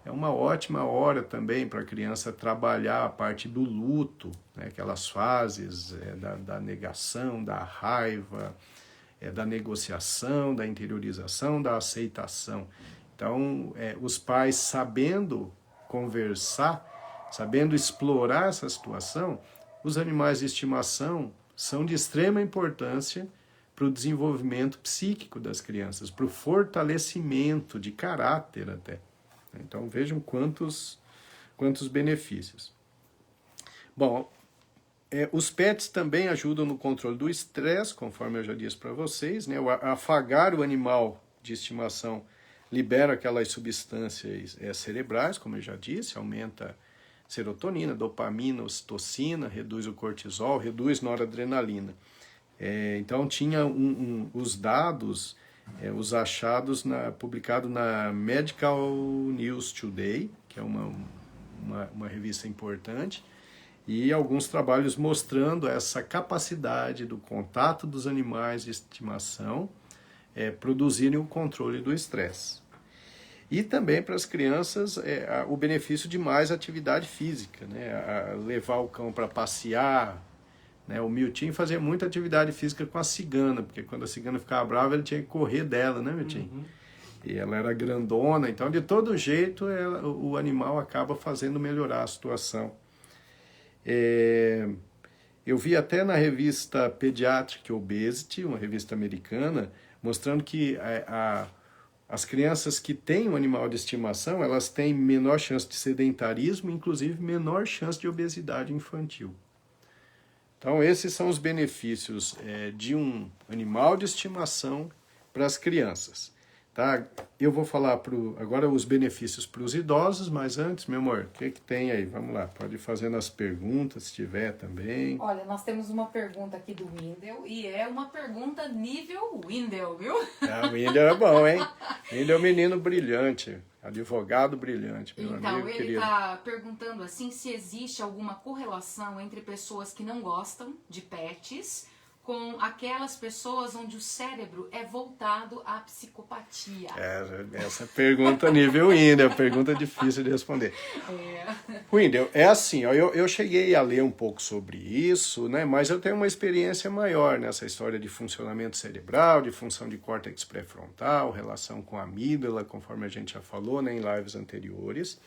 é uma ótima hora também para a criança trabalhar a parte do luto, né? Aquelas fases da negação, da raiva, da negociação, da interiorização, da aceitação. Então, os pais sabendo conversar, sabendo explorar essa situação, os animais de estimação são de extrema importância para o desenvolvimento psíquico das crianças, para o fortalecimento de caráter até. Então vejam quantos benefícios. Bom, os pets também ajudam no controle do estresse, conforme eu já disse para vocês, né? Afagar o animal de estimação libera aquelas substâncias cerebrais, como eu já disse, aumenta serotonina, dopamina, ocitocina, reduz o cortisol, reduz noradrenalina. Então tinha os dados, os achados publicados na Medical News Today, que é uma revista importante, e alguns trabalhos mostrando essa capacidade do contato dos animais de estimação produzirem o controle do estresse. E também para as crianças o benefício de mais atividade física, né? Levar o cão para passear, né? O Miltinho fazia muita atividade física com a cigana, porque quando a cigana ficava brava ele tinha que correr dela, né, Miltinho? Uhum. E ela era grandona, então de todo jeito o animal acaba fazendo melhorar a situação. Eu vi até na revista Pediatric Obesity, uma revista americana, mostrando que as crianças que têm um animal de estimação, elas têm menor chance de sedentarismo, inclusive menor chance de obesidade infantil. Então esses são os benefícios de um animal de estimação para as crianças. Tá? Eu vou falar agora os benefícios para os idosos, mas antes, meu amor, o que tem aí? Vamos lá, pode ir fazendo as perguntas, se tiver também. Olha, nós temos uma pergunta aqui do Wendel, e é uma pergunta nível Wendel, viu? O Wendel é bom, hein? Wendel é um menino brilhante, advogado brilhante, meu amigo querido. Então, ele está perguntando assim, se existe alguma correlação entre pessoas que não gostam de pets com aquelas pessoas onde o cérebro é voltado à psicopatia. Essa pergunta nível Wendel, pergunta difícil de responder. Wendel, é assim, ó, eu cheguei a ler um pouco sobre isso, né, mas eu tenho uma experiência maior nessa história de funcionamento cerebral, de função de córtex pré-frontal, relação com a amígdala, conforme a gente já falou, né, em lives anteriores.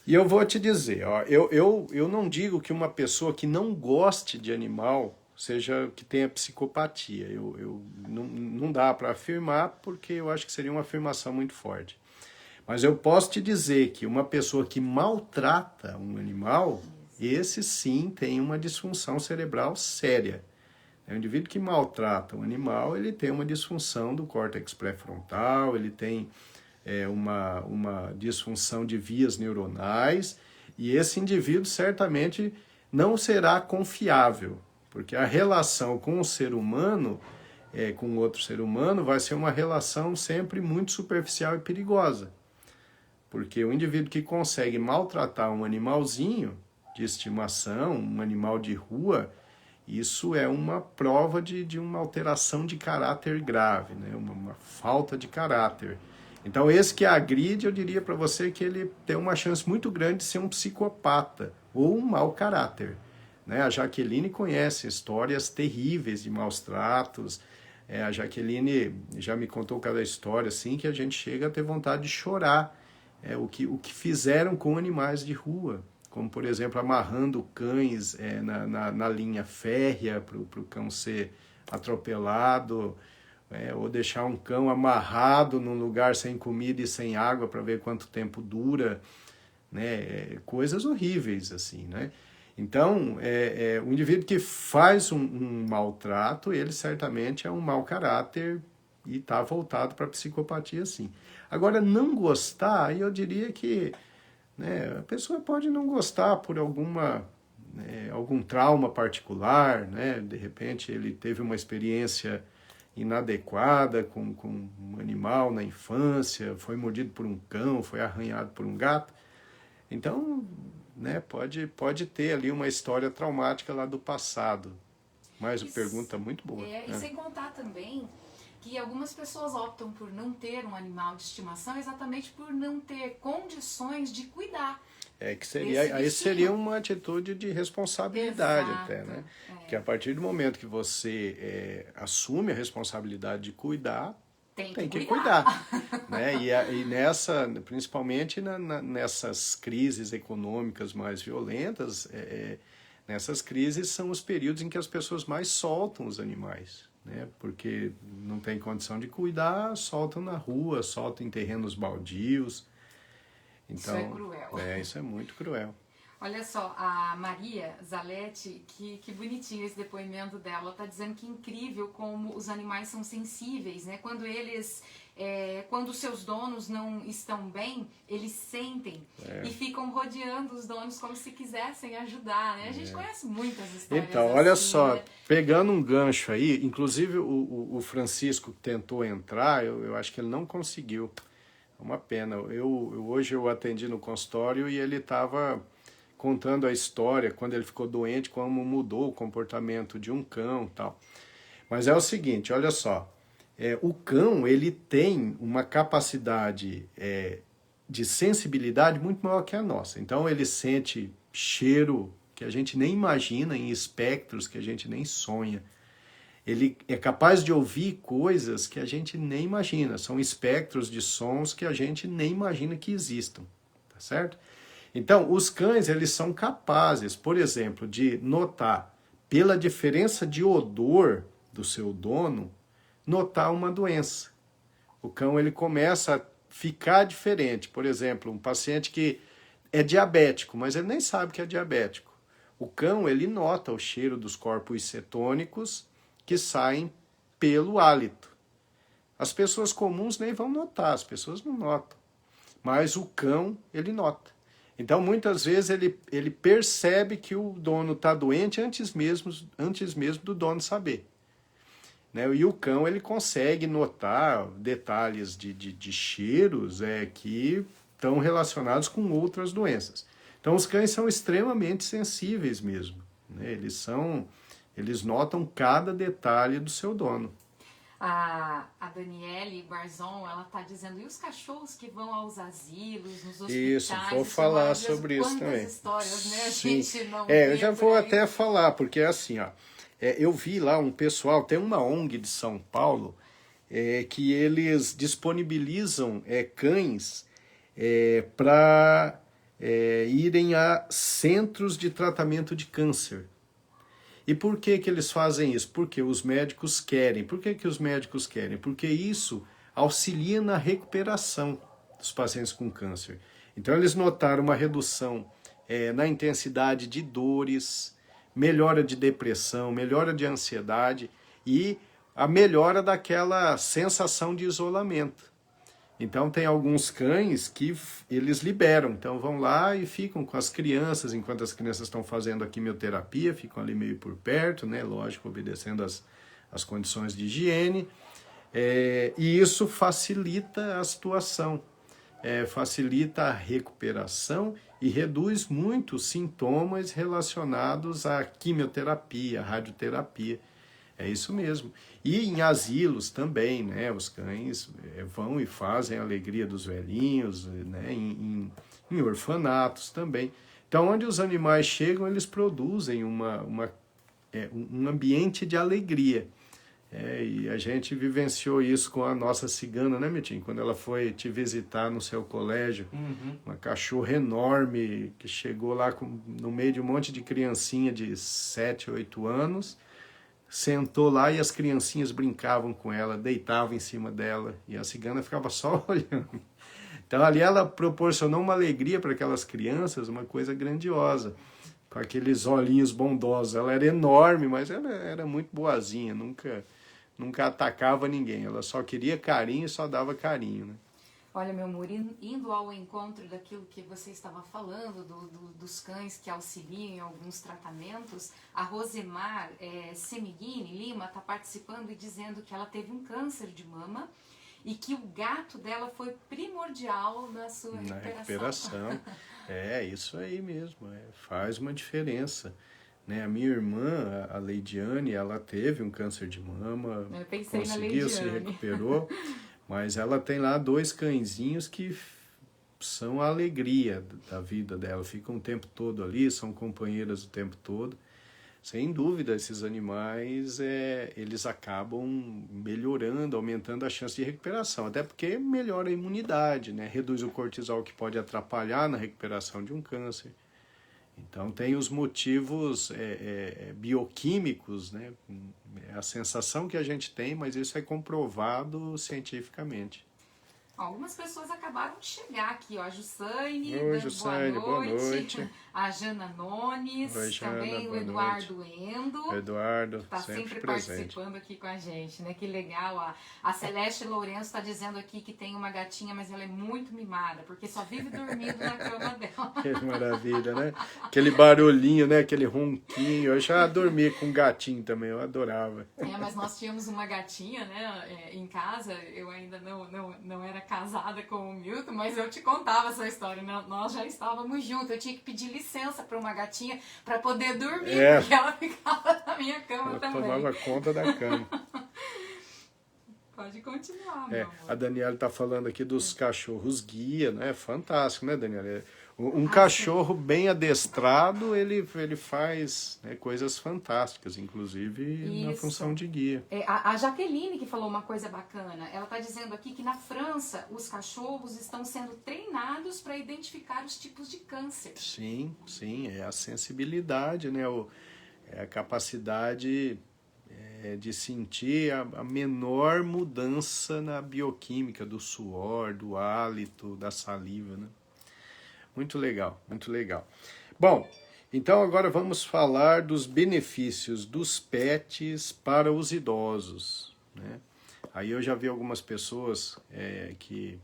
E eu vou te dizer, ó, eu não digo que uma pessoa que não goste de animal seja que tenha psicopatia. Não dá para afirmar, porque eu acho que seria uma afirmação muito forte. Mas eu posso te dizer que uma pessoa que maltrata um animal, esse sim tem uma disfunção cerebral séria. O indivíduo que maltrata um animal, ele tem uma disfunção do córtex pré-frontal, ele tem uma disfunção de vias neuronais, e esse indivíduo certamente não será confiável. Porque a relação com o ser humano, com outro ser humano, vai ser uma relação sempre muito superficial e perigosa. Porque o indivíduo que consegue maltratar um animalzinho de estimação, um animal de rua, isso é uma prova de uma alteração de caráter grave, né? Uma falta de caráter. Então esse que agride, eu diria para você que ele tem uma chance muito grande de ser um psicopata ou um mau caráter. A Jaqueline conhece histórias terríveis de maus tratos. A Jaqueline já me contou cada história assim que a gente chega a ter vontade de chorar. O que fizeram com animais de rua, como por exemplo amarrando cães na linha férrea para o cão ser atropelado, ou deixar um cão amarrado num lugar sem comida e sem água para ver quanto tempo dura, né? Coisas horríveis assim, né? Então, o indivíduo que faz um maltrato, ele certamente é um mau caráter e está voltado para a psicopatia, sim. Agora, não gostar, eu diria que a pessoa pode não gostar por algum trauma particular, né? De repente ele teve uma experiência inadequada com um animal na infância, foi mordido por um cão, foi arranhado por um gato. Então, né, pode ter ali uma história traumática lá do passado. Mas uma pergunta muito boa. E sem contar também que algumas pessoas optam por não ter um animal de estimação exatamente por não ter condições de cuidar. Que seria uma atitude de responsabilidade. Exato, até, né? Que a partir do momento que você assume a responsabilidade de cuidar, tem que cuidar. Né? E principalmente nessas crises econômicas mais violentas, nessas crises são os períodos em que as pessoas mais soltam os animais. Né? Porque não tem condição de cuidar, soltam na rua, soltam em terrenos baldios. Então, isso é cruel. Isso é muito cruel. Olha só, a Maria Zaletti, que bonitinho esse depoimento dela. Ela está dizendo que é incrível como os animais são sensíveis, né? Quando os seus donos não estão bem, eles sentem e ficam rodeando os donos como se quisessem ajudar, né? A gente conhece muitas histórias então, assim, olha só, né? Pegando um gancho aí, inclusive o Francisco tentou entrar, eu acho que ele não conseguiu. É uma pena. Hoje eu atendi no consultório e ele estava contando a história, quando ele ficou doente, como mudou o comportamento de um cão e tal. Mas é o seguinte, olha só, o cão ele tem uma capacidade de sensibilidade muito maior que a nossa. Então ele sente cheiro que a gente nem imagina, em espectros que a gente nem sonha. Ele é capaz de ouvir coisas que a gente nem imagina. São espectros de sons que a gente nem imagina que existam, tá certo? Então, os cães, eles são capazes, por exemplo, de notar, pela diferença de odor do seu dono, notar uma doença. O cão, ele começa a ficar diferente. Por exemplo, um paciente que é diabético, mas ele nem sabe que é diabético. O cão, ele nota o cheiro dos corpos cetônicos que saem pelo hálito. As pessoas comuns nem vão notar, as pessoas não notam. Mas o cão, ele nota. Então, muitas vezes, ele percebe que o dono está doente antes mesmo do dono saber. Né? E o cão, ele consegue notar detalhes de cheiros que estão relacionados com outras doenças. Então, os cães são extremamente sensíveis mesmo. Né? Eles notam cada detalhe do seu dono. A Daniele Barzon, ela está dizendo, e os cachorros que vão aos asilos, nos hospitais? Isso, vou falar sobre isso também. Quantas histórias, né? A Sim. gente não Eu já vou até falar, porque é assim, ó, eu vi lá um pessoal, tem uma ONG de São Paulo, que eles disponibilizam cães para irem a centros de tratamento de câncer. E por que eles fazem isso? Porque os médicos querem. Por que os médicos querem? Porque isso auxilia na recuperação dos pacientes com câncer. Então eles notaram uma redução na intensidade de dores, melhora de depressão, melhora de ansiedade e a melhora daquela sensação de isolamento. Então tem alguns cães que eles liberam, então vão lá e ficam com as crianças, enquanto as crianças estão fazendo a quimioterapia, ficam ali meio por perto, né? Lógico, obedecendo as condições de higiene, e isso facilita a situação, facilita a recuperação e reduz muito os sintomas relacionados à quimioterapia, à radioterapia. É isso mesmo. E em asilos também, né? Os cães vão e fazem a alegria dos velhinhos, né? Em orfanatos também. Então, onde os animais chegam, eles produzem um ambiente de alegria. E a gente vivenciou isso com a nossa cigana, né, Mitinho? Quando ela foi te visitar no seu colégio, uma cachorra enorme que chegou lá no meio de um monte de criancinha de 7, 8 anos, sentou lá e as criancinhas brincavam com ela, deitavam em cima dela e a cigana ficava só olhando. Então ali ela proporcionou uma alegria para aquelas crianças, uma coisa grandiosa, com aqueles olhinhos bondosos. Ela era enorme, mas ela era muito boazinha, nunca atacava ninguém, ela só queria carinho e só dava carinho, né? Olha, meu amor, indo ao encontro daquilo que você estava falando, dos cães que auxiliam em alguns tratamentos, a Rosemar Semiguini Lima está participando e dizendo que ela teve um câncer de mama e que o gato dela foi primordial na sua recuperação. É, isso aí mesmo, faz uma diferença. Né? A minha irmã, a Leidiane, ela teve um câncer de mama, conseguiu, se recuperou. Mas ela tem lá 2 cãezinhos que são a alegria da vida dela. Ficam o tempo todo ali, são companheiras o tempo todo. Sem dúvida, esses animais, eles acabam melhorando, aumentando a chance de recuperação. Até porque melhora a imunidade, né? Reduz o cortisol que pode atrapalhar na recuperação de um câncer. Então tem os motivos bioquímicos, né? É a sensação que a gente tem, mas isso é comprovado cientificamente. Algumas pessoas acabaram de chegar aqui, ó. A Jussaine, boa noite. A Jana Nones, Oi, Jana, também o Eduardo Endo. O Eduardo, está sempre presente. Participando aqui com a gente, né? Que legal. A Celeste Lourenço está dizendo aqui que tem uma gatinha, mas ela é muito mimada, porque só vive dormindo na cama dela. Que maravilha, né? Aquele barulhinho, né? Aquele ronquinho. Eu já dormi com um gatinho também, eu adorava. Mas nós tínhamos uma gatinha, né? Em casa, eu ainda não era casada com o Milton, mas eu te contava essa história, né? Nós já estávamos juntos, eu tinha que pedir licença para uma gatinha para poder dormir, porque ela ficava na minha cama ela também. Tomava conta da cama. Pode continuar, meu amor. A Daniela está falando aqui dos cachorros guia, né? Fantástico, né, Daniela? Um cachorro bem adestrado, ele faz, né, coisas fantásticas, inclusive na função de guia. A Jaqueline que falou uma coisa bacana, ela está dizendo aqui que na França os cachorros estão sendo treinados para identificar os tipos de câncer. Sim, é a sensibilidade, né? É a capacidade de sentir a menor mudança na bioquímica do suor, do hálito, da saliva, né? Muito legal, muito legal. Bom, então agora vamos falar dos benefícios dos pets para os idosos, né? Aí eu já vi algumas pessoas que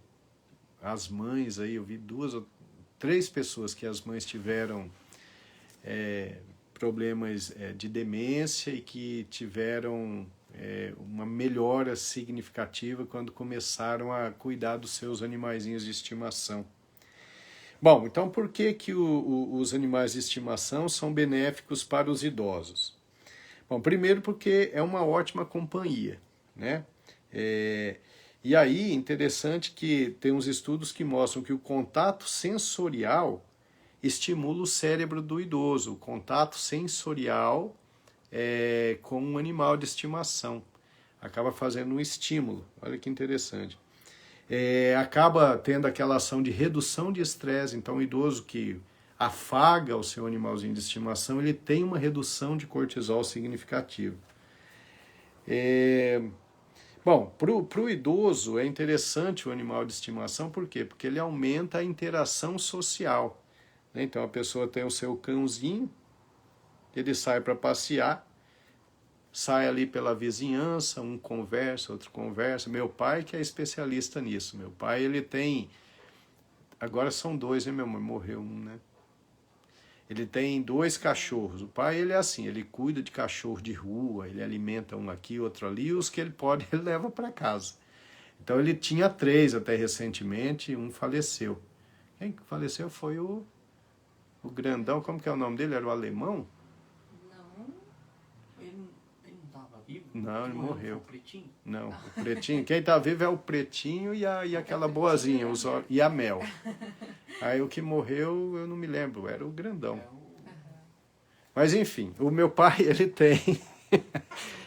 as mães, aí eu vi 2 ou 3 pessoas que as mães tiveram problemas de demência e que tiveram uma melhora significativa quando começaram a cuidar dos seus animaizinhos de estimação. Bom, então por que os animais de estimação são benéficos para os idosos? Bom, primeiro porque é uma ótima companhia, né? E aí, interessante que tem uns estudos que mostram que o contato sensorial estimula o cérebro do idoso, o contato sensorial com um animal de estimação. Acaba fazendo um estímulo, olha que interessante. Acaba tendo aquela ação de redução de estresse, então o idoso que afaga o seu animalzinho de estimação, ele tem uma redução de cortisol significativa. Bom, para o idoso é interessante o animal de estimação, por quê? Porque ele aumenta a interação social. Então a pessoa tem o seu cãozinho, ele sai para passear, sai ali pela vizinhança, um conversa, outro conversa. Meu pai que é especialista nisso. Meu pai, ele tem... Agora são 2, né, meu amor? Morreu um, né? Ele tem 2 cachorros. O pai, ele é assim, ele cuida de cachorro de rua, ele alimenta um aqui, outro ali, e os que ele pode, ele leva para casa. Então ele tinha 3 até recentemente, um faleceu. Quem faleceu foi o grandão, como que é o nome dele? Era o alemão? Não, ele morreu. O pretinho? Não, o pretinho. Quem tá vivo é o pretinho e aquela boazinha, e a Mel. Aí o que morreu, eu não me lembro, era o grandão. Mas enfim, o meu pai,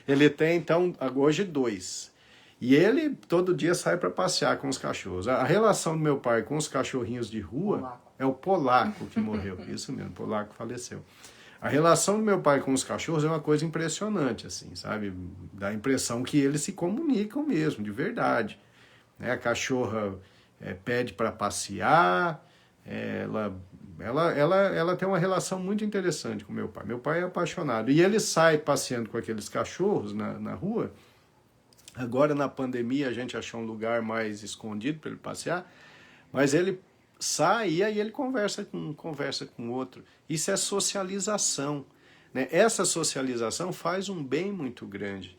ele tem, então, hoje 2. E ele todo dia sai para passear com os cachorros. A relação do meu pai com os cachorrinhos de rua é o Polaco que morreu. Isso mesmo, o Polaco faleceu. A relação do meu pai com os cachorros é uma coisa impressionante, assim, sabe? Dá a impressão que eles se comunicam mesmo, de verdade. A cachorra pede para passear, ela tem uma relação muito interessante com meu pai. Meu pai é apaixonado. E ele sai passeando com aqueles cachorros na rua, Agora na pandemia a gente achou um lugar mais escondido para ele passear, mas ele sai e aí ele conversa com o outro. Isso é socialização, né? Essa socialização faz um bem muito grande,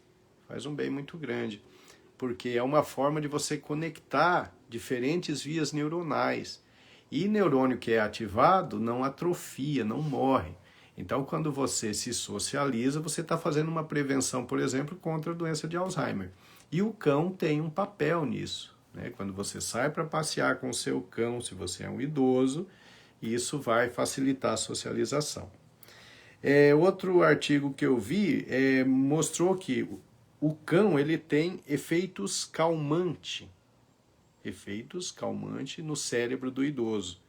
porque é uma forma de você conectar diferentes vias neuronais. E neurônio que é ativado não atrofia, não morre. Então, quando você se socializa, você está fazendo uma prevenção, por exemplo, contra a doença de Alzheimer. E o cão tem um papel nisso, né? Quando você sai para passear com o seu cão, se você é um idoso, isso vai facilitar a socialização. Outro artigo que eu vi mostrou que o cão ele tem efeitos calmantes no cérebro do idoso,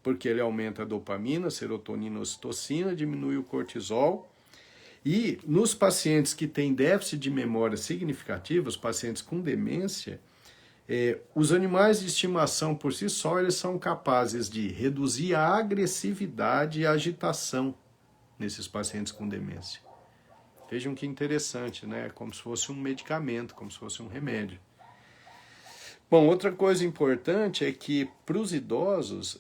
porque ele aumenta a dopamina, serotonina, ocitocina, diminui o cortisol. E nos pacientes que têm déficit de memória significativo, os pacientes com demência, os animais de estimação por si só, eles são capazes de reduzir a agressividade e a agitação nesses pacientes com demência. Vejam que interessante, né? Como se fosse um medicamento, como se fosse um remédio. Bom, outra coisa importante é que para os idosos,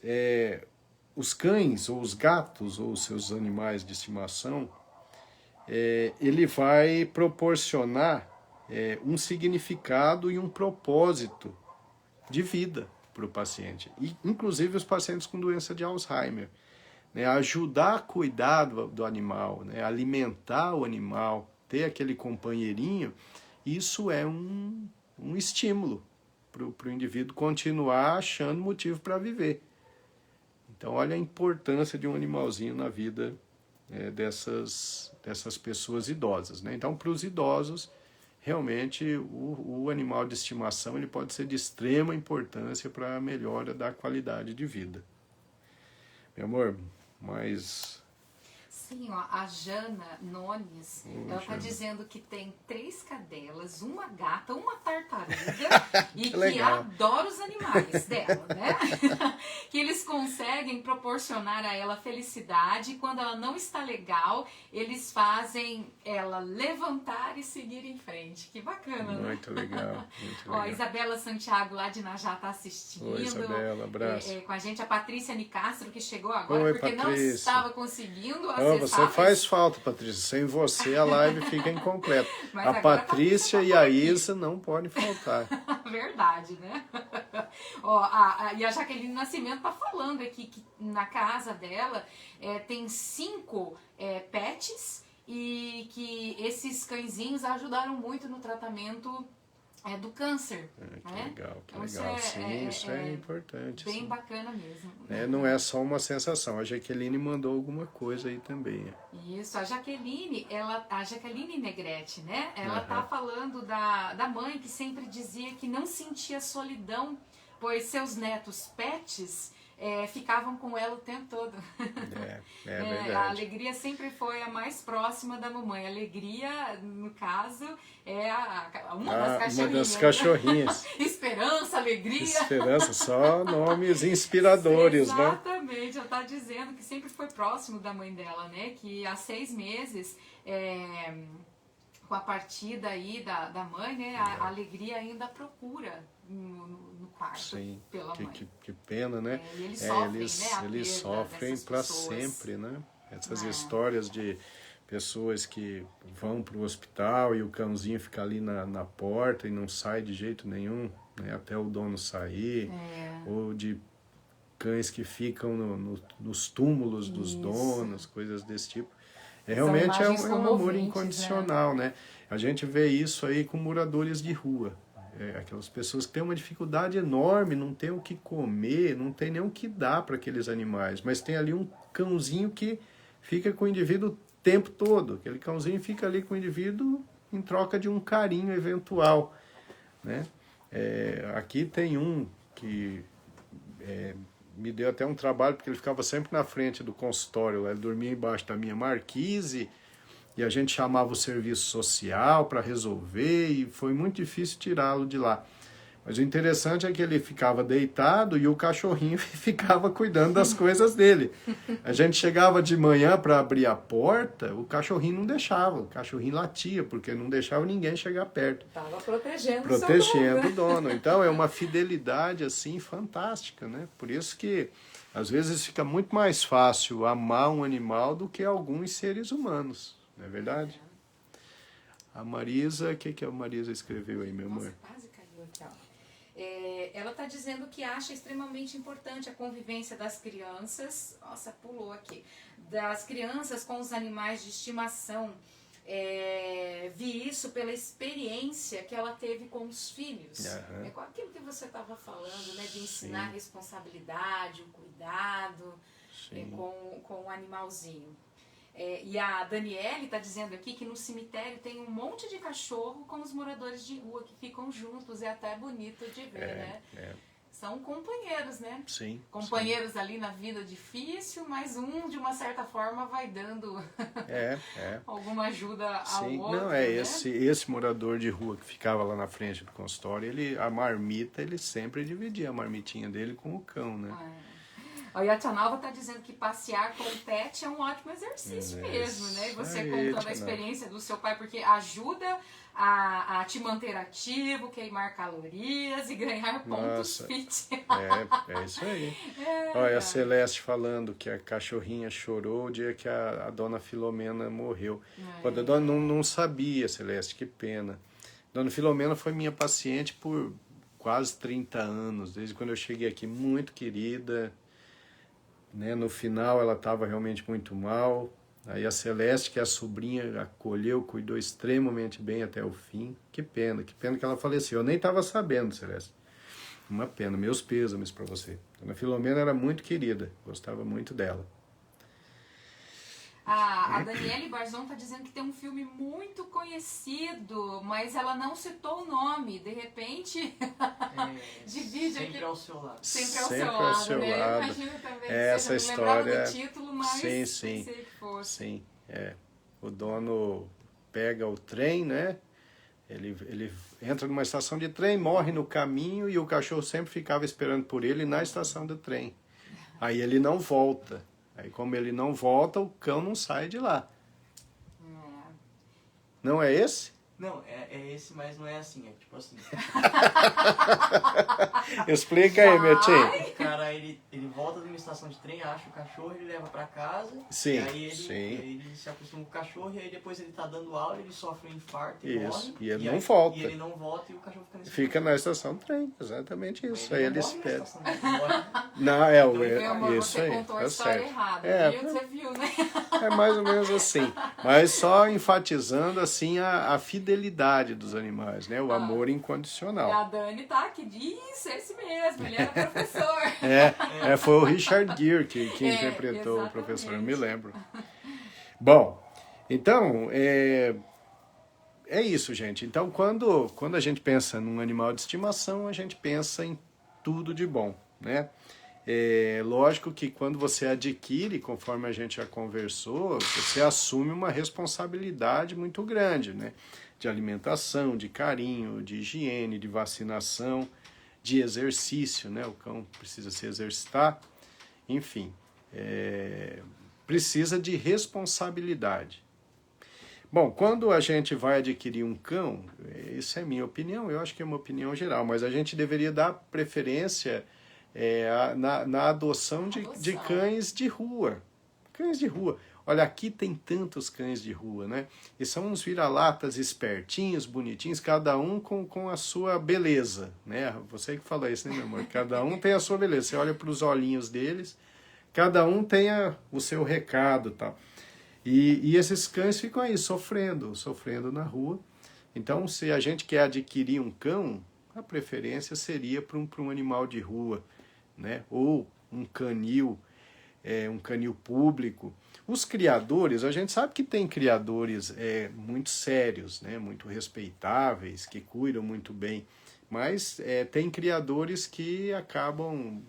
os cães ou os gatos ou os seus animais de estimação, ele vai proporcionar um significado e um propósito de vida para o paciente, e, inclusive os pacientes com doença de Alzheimer, né? Ajudar a cuidar do animal, né? Alimentar o animal, ter aquele companheirinho, isso é um estímulo para o indivíduo continuar achando motivo para viver. Então, olha a importância de um animalzinho na vida dessas pessoas idosas, né? Então, para os idosos, realmente o animal de estimação ele pode ser de extrema importância para a melhora da qualidade de vida. Meu amor, mas... Sim, ó, a Jana Nones, ela está dizendo que tem 3 cadelas, uma gata, uma tartaruga e que adora os animais dela, né? Que eles conseguem proporcionar a ela felicidade e quando ela não está legal, eles fazem ela levantar e seguir em frente. Que bacana, né? Muito legal. Ó, Isabela Santiago lá de Najá está assistindo. Oi, Isabela, abraço. Com a gente, a Patrícia Nicastro que chegou agora. Oi, porque Patrícia. Não estava conseguindo acessar. Você faz falta, Patrícia. Sem você a live fica incompleta. Mas a Patrícia e a Isa não podem faltar. Verdade, né? Ó, e a Jaqueline Nascimento tá falando aqui que na casa dela tem 5 pets e que esses cãezinhos ajudaram muito no tratamento do câncer. Que legal, que então, legal. Sim, isso é importante. Bem sim. bacana mesmo. Não é só uma sensação. A Jaqueline mandou alguma coisa aí também. Isso, a Jaqueline Negrete, né? Ela tá falando da mãe que sempre dizia que não sentia solidão, pois seus netos pets ficavam com ela o tempo todo. Verdade. A Alegria sempre foi a mais próxima da mamãe. A Alegria, no caso, é uma das cachorrinhas. Esperança, Alegria. Esperança, só nomes inspiradores, Exatamente. né? Exatamente, ela está dizendo que sempre foi próximo da mãe dela, né? Que há 6 meses... com a partida aí da mãe, né, a Alegria ainda procura no quarto. Sim, pela mãe. Que pena, né? E eles sofrem, eles sofrem para sempre, né? Essas histórias de pessoas que vão para o hospital e o cãozinho fica ali na porta e não sai de jeito nenhum, né, até o dono sair, ou de cães que ficam nos túmulos dos donos, coisas desse tipo. Realmente é um amor incondicional, né? A gente vê isso aí com moradores de rua. Aquelas pessoas que têm uma dificuldade enorme, não tem o que comer, não tem nem o que dar para aqueles animais, mas tem ali um cãozinho que fica com o indivíduo o tempo todo. Aquele cãozinho fica ali com o indivíduo em troca de um carinho eventual, né? Aqui tem um que me deu até um trabalho, porque ele ficava sempre na frente do consultório, ele dormia embaixo da minha marquise, e a gente chamava o serviço social para resolver, e foi muito difícil tirá-lo de lá. Mas o interessante é que ele ficava deitado e o cachorrinho ficava cuidando das coisas dele. A gente chegava de manhã para abrir a porta, o cachorrinho não deixava, o cachorrinho latia, porque não deixava ninguém chegar perto. Estava protegendo o dono. Então é uma fidelidade assim fantástica, né? Por isso que às vezes fica muito mais fácil amar um animal do que alguns seres humanos, não é verdade? A Marisa, o que a Marisa escreveu aí, meu amor? Nossa, quase caiu aqui, ó. Ela está dizendo que acha extremamente importante a convivência das crianças, nossa, pulou aqui, das crianças com os animais de estimação. Vi isso pela experiência que ela teve com os filhos. Uhum. É com aquilo que você estava falando, né, de ensinar a responsabilidade, o cuidado com o animalzinho. E a Daniele está dizendo aqui que no cemitério tem um monte de cachorro com os moradores de rua que ficam juntos. É até bonito de ver, né? São companheiros, né? Sim. Companheiros ali na vida difícil, mas um, de uma certa forma, vai dando alguma ajuda ao outro. Não, né? esse morador de rua que ficava lá na frente do consultório, a marmita, ele sempre dividia a marmitinha dele com o cão, né? E a Tia Nalva está dizendo que passear com o pet é um ótimo exercício mesmo, né? E você contando a experiência do seu pai, porque ajuda a te manter ativo, queimar calorias e ganhar pontos fit. É isso aí. Olha, a Celeste falando que a cachorrinha chorou o dia que a dona Filomena morreu. A dona não sabia, Celeste, que pena. Dona Filomena foi minha paciente por quase 30 anos, desde quando eu cheguei aqui, muito querida. Né? No final ela estava realmente muito mal. Aí a Celeste, que é a sobrinha, acolheu, cuidou extremamente bem até o fim. Que pena que ela faleceu. Eu nem estava sabendo, Celeste. Uma pena, meus pêsames para você. Dona Filomena era muito querida, gostava muito dela. A Daniele Barzon está dizendo que tem um filme muito conhecido, mas ela não citou o nome. De repente, divide sempre aqui. ao seu lado. Sempre ao seu lado, né? Eu imagino também que essa você não lembrava história, do título, mas pensei que fosse. Sim, o dono pega o trem, né? Ele entra numa estação de trem, morre no caminho e o cachorro sempre ficava esperando por ele na estação do trem. Aí ele não volta. Aí como ele não volta, o cão não sai de lá. Não é esse? Não, é esse, mas não é assim, é tipo assim. Explica aí, meu tio. O cara, ele volta de uma estação de trem, acha o cachorro, ele leva pra casa. Sim, e aí ele se acostuma com o cachorro, e aí depois ele tá dando aula, ele sofre um infarto e morre. E ele não volta. E ele não volta e o cachorro fica na estação de trem, exatamente isso. Aí ele espera. Não, isso aí. Você contou a história errada, você viu, né? É mais ou menos assim. Mas só enfatizando assim a fidelidade dos animais, né? O amor incondicional. E a Dani tá aqui, diz esse mesmo, ele era professor. Foi o Richard Gere que interpretou exatamente. O professor, eu me lembro. Bom, então, é isso, gente. Então, quando a gente pensa num animal de estimação, a gente pensa em tudo de bom, né? Lógico que quando você adquire, conforme a gente já conversou, você assume uma responsabilidade muito grande, né? De alimentação, de carinho, de higiene, de vacinação, de exercício, né? O cão precisa se exercitar, enfim, precisa de responsabilidade. Bom, quando a gente vai adquirir um cão, isso é minha opinião, eu acho que é uma opinião geral, mas a gente deveria dar preferência na adoção de cães de rua. Cães de rua. Olha, aqui tem tantos cães de rua, né? E são uns vira-latas espertinhos, bonitinhos, cada um com a sua beleza, né? Você que fala isso, né, meu amor? Cada um tem a sua beleza. Você olha para os olhinhos deles, cada um tem o seu recado e tal. E esses cães ficam aí sofrendo na rua. Então, se a gente quer adquirir um cão, a preferência seria para um animal de rua, né? Ou um canil público. Os criadores, a gente sabe que tem criadores muito sérios, né? Muito respeitáveis, que cuidam muito bem, mas tem criadores que acabam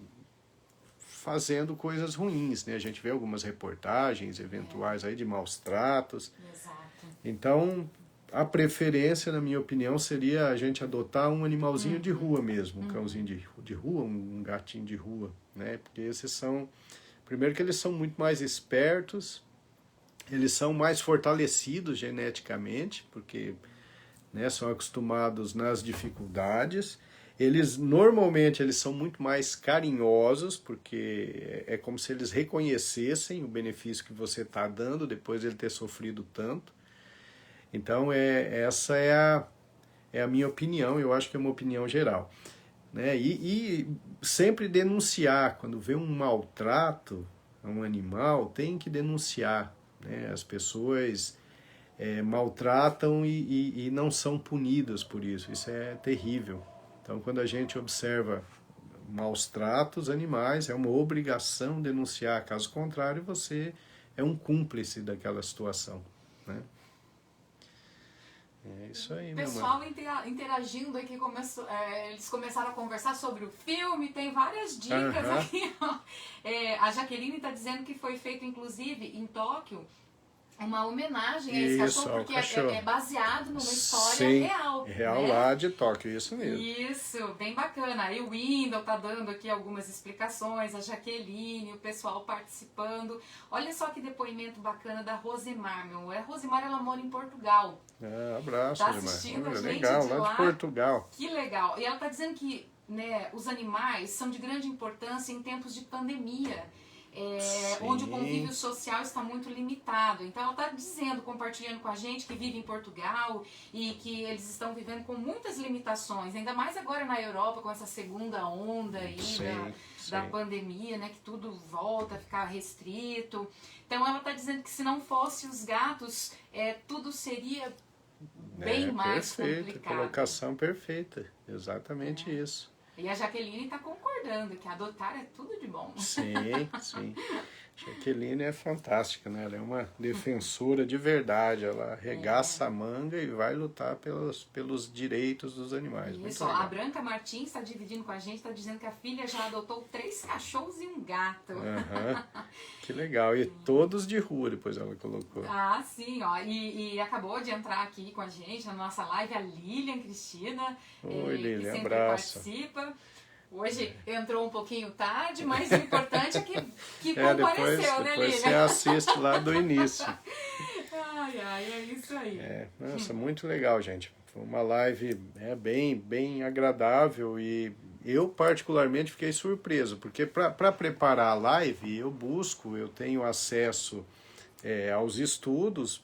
fazendo coisas ruins, né? A gente vê algumas reportagens eventuais aí de maus tratos. Exato. Então, a preferência, na minha opinião, seria a gente adotar um animalzinho de rua mesmo, um cãozinho de rua, um gatinho de rua, né? Porque esses são, primeiro que eles são muito mais espertos, eles são mais fortalecidos geneticamente, porque, né, são acostumados nas dificuldades. Normalmente eles são muito mais carinhosos, porque é como se eles reconhecessem o benefício que você está dando depois de ele ter sofrido tanto. Então, essa é a minha opinião, eu acho que é uma opinião geral. Né? E sempre denunciar, quando vê um maltrato a um animal, tem que denunciar. Né? As pessoas maltratam e não são punidas por isso, isso é terrível. Então, quando a gente observa maus tratos animais, é uma obrigação denunciar, caso contrário, você é um cúmplice daquela situação. Né? É isso aí, meu pessoal interagindo aqui, eles começaram a conversar sobre o filme, tem várias dicas aqui. A Jaqueline está dizendo que foi feito, inclusive, em Tóquio, uma homenagem a esse cachorro, porque é baseado numa história real. Real, né? Lá de Tóquio, isso mesmo. Isso, bem bacana. Aí o Wendel tá dando aqui algumas explicações, a Jaqueline, o pessoal participando. Olha só que depoimento bacana da Rosemar, meu. A Rosemar, ela mora em Portugal. Abraço, tá assistindo a gente legal, lá de Portugal. Que legal. E ela tá dizendo que, né, os animais são de grande importância em tempos de pandemia. Onde o convívio social está muito limitado. Então ela está dizendo, compartilhando com a gente que vive em Portugal e que eles estão vivendo com muitas limitações, ainda mais agora na Europa com essa segunda onda aí da pandemia, né, que tudo volta a ficar restrito. Então ela está dizendo que se não fosse os gatos, tudo seria bem mais complicado. Colocação perfeita, exatamente isso. E a Jaqueline está concordando que adotar é tudo de bom. Sim, sim. Jaqueline é fantástica, né? Ela é uma defensora de verdade. Ela arregaça a manga e vai lutar pelos direitos dos animais. Isso, a Branca Martins está dividindo com a gente, está dizendo que a filha já adotou 3 cachorros e um gato. Que legal. E todos de rua, depois ela colocou. Ah, sim, ó. E acabou de entrar aqui com a gente na nossa live a Lilian Cristina. Oi, Lilian, que sempre abraço. participa. Hoje entrou um pouquinho tarde, mas o importante é que compareceu, né, Lilian? Depois você assiste lá do início. É isso aí. Nossa, muito legal, gente. Foi uma live bem agradável e eu particularmente fiquei surpreso, porque para preparar a live eu tenho acesso aos estudos,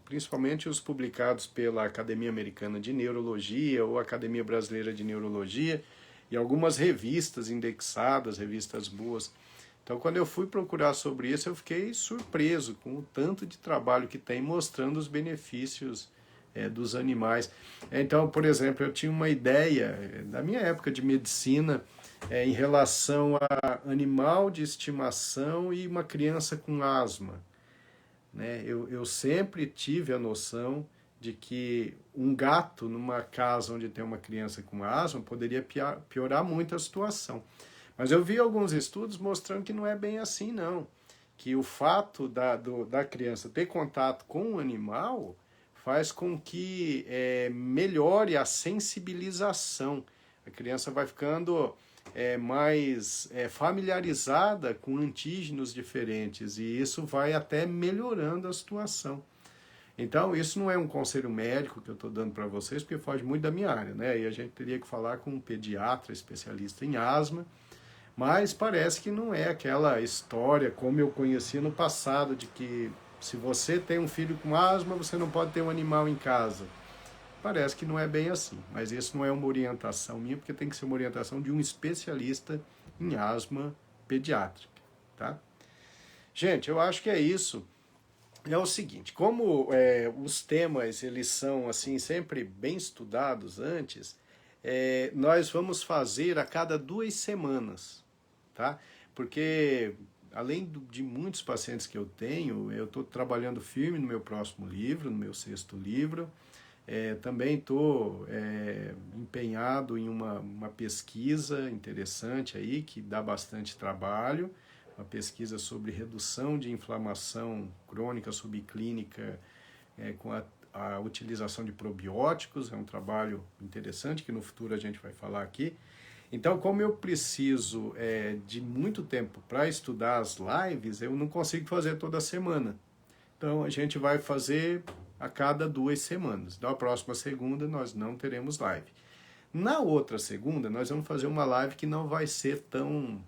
principalmente os publicados pela Academia Americana de Neurologia ou Academia Brasileira de Neurologia, e algumas revistas indexadas, revistas boas. Então, quando eu fui procurar sobre isso, eu fiquei surpreso com o tanto de trabalho que tem mostrando os benefícios dos animais. Então, por exemplo, eu tinha uma ideia da minha época de medicina em relação a animal de estimação e uma criança com asma. Né? Eu sempre tive a noção de que um gato numa casa onde tem uma criança com asma poderia piorar muito a situação. Mas eu vi alguns estudos mostrando que não é bem assim, não. Que o fato da criança ter contato com o animal faz com que melhore a sensibilização. A criança vai ficando mais familiarizada com antígenos diferentes e isso vai até melhorando a situação. Então, isso não é um conselho médico que eu estou dando para vocês, porque foge muito da minha área, né? E a gente teria que falar com um pediatra especialista em asma, mas parece que não é aquela história como eu conhecia no passado, de que se você tem um filho com asma, você não pode ter um animal em casa. Parece que não é bem assim, mas isso não é uma orientação minha, porque tem que ser uma orientação de um especialista em asma pediátrica, tá? Gente, eu acho que é isso. É o seguinte, como os temas eles são assim sempre bem estudados antes, nós vamos fazer a cada 2 semanas, tá? Porque além de muitos pacientes que eu tenho, eu estou trabalhando firme no meu próximo livro, no meu 6º livro. Também estou empenhado em uma pesquisa interessante aí, que dá bastante trabalho, uma pesquisa sobre redução de inflamação crônica subclínica com a utilização de probióticos, é um trabalho interessante que no futuro a gente vai falar aqui. Então, como eu preciso de muito tempo para estudar as lives, eu não consigo fazer toda semana. Então, a gente vai fazer a cada 2 semanas. Então, a próxima segunda nós não teremos live. Na outra segunda, nós vamos fazer uma live que não vai ser tão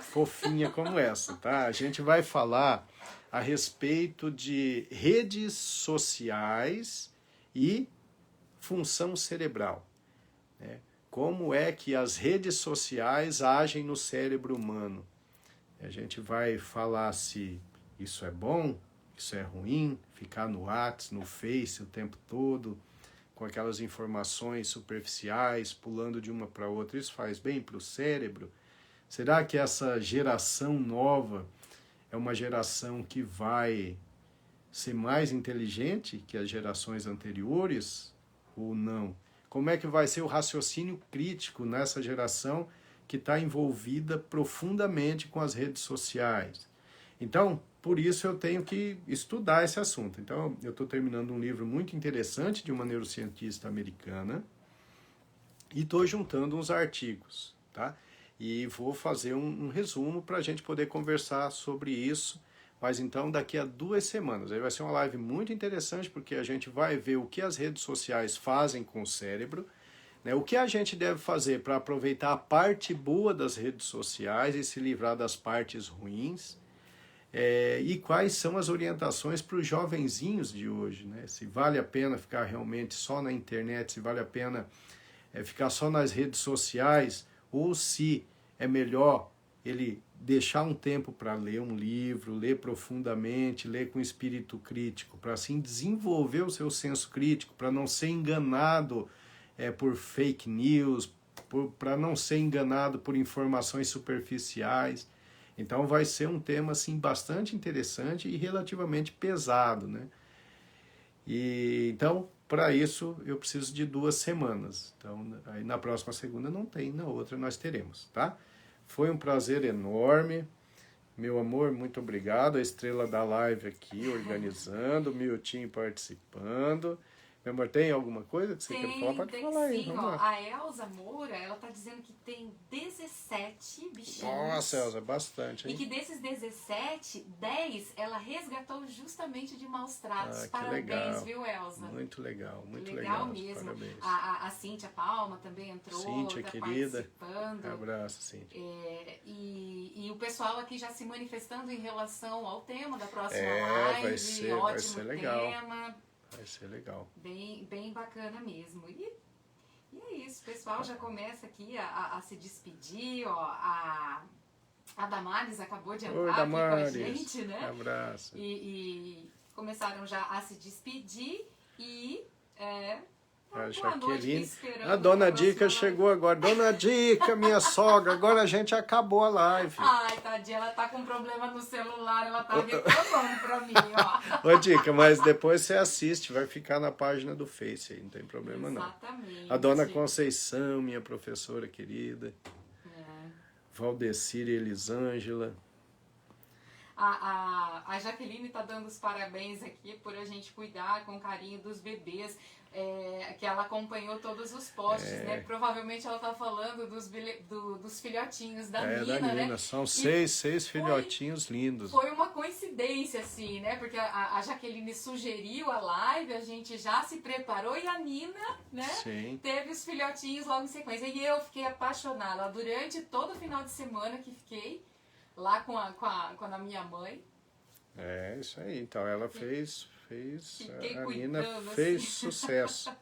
fofinha como essa, tá? A gente vai falar a respeito de redes sociais e função cerebral, né? Como é que as redes sociais agem no cérebro humano. A gente vai falar se isso é bom, isso é ruim, ficar no WhatsApp, no Face o tempo todo, com aquelas informações superficiais, pulando de uma para outra, isso faz bem para o cérebro? Será que essa geração nova é uma geração que vai ser mais inteligente que as gerações anteriores ou não? Como é que vai ser o raciocínio crítico nessa geração que está envolvida profundamente com as redes sociais? Então, por isso eu tenho que estudar esse assunto. Então, eu estou terminando um livro muito interessante de uma neurocientista americana e estou juntando uns artigos, tá? E vou fazer um resumo para a gente poder conversar sobre isso, mas então daqui a 2 semanas. Aí vai ser uma live muito interessante, porque a gente vai ver o que as redes sociais fazem com o cérebro, né? O que a gente deve fazer para aproveitar a parte boa das redes sociais e se livrar das partes ruins, e quais são as orientações para os jovenzinhos de hoje, né? Se vale a pena ficar realmente só na internet, se vale a pena ficar só nas redes sociais, ou se é melhor ele deixar um tempo para ler um livro, ler profundamente, ler com espírito crítico, para assim desenvolver o seu senso crítico, para não ser enganado por fake news, para não ser enganado por informações superficiais. Então vai ser um tema assim, bastante interessante e relativamente pesado, né? E, então, para isso, eu preciso de 2 semanas. Então, aí na próxima segunda não tem, na outra nós teremos, tá? Foi um prazer enorme. Meu amor, muito obrigado. A estrela da live aqui, organizando, o Miltinho participando. Meu amor, tem alguma coisa que você quer falar? Pode falar aí, vamos lá. A Elza Moura, ela tá dizendo que tem 17 bichinhos. Nossa, Elza, bastante, hein? E que desses 17, 10 ela resgatou justamente de maus tratos. Parabéns, legal. Viu, Elza? Muito legal, muito legal. legal Mesmo. Parabéns. A Cíntia Palma também entrou, Cíntia, tá querida. participando. Abraço, Cíntia. E o pessoal aqui já se manifestando em relação ao tema da próxima live. Vai ser legal. Tema. Vai ser legal. Bem bacana mesmo. E é isso, o pessoal já começa aqui a se despedir, ó. A Damares acabou de entrar aqui com a gente, né? Abraço. E começaram já a se despedir e a Jaqueline. A Dona Dica chegou agora. Dona Dica, minha sogra, agora a gente acabou a live. Ai, tadinha, ela tá com problema no celular, ela tá reclamando pra mim, ó. Ô, Dica, mas depois você assiste, vai ficar na página do Face aí, não tem problema não. Exatamente. A Dona Conceição, minha professora querida. Valdecir e Elisângela. A Jaqueline tá dando os parabéns aqui por a gente cuidar com carinho dos bebês, que ela acompanhou todos os posts, né? Provavelmente ela tá falando dos filhotinhos da Nina, da Nina, né? São seis filhotinhos lindos. Foi uma coincidência, assim, né? Porque a Jaqueline sugeriu a live, a gente já se preparou e a Nina, né? Sim. Teve os filhotinhos logo em sequência. E eu fiquei apaixonada durante todo o final de semana que fiquei lá com a minha mãe. Isso aí. Então ela fez a Nina cuidando, fez assim. sucesso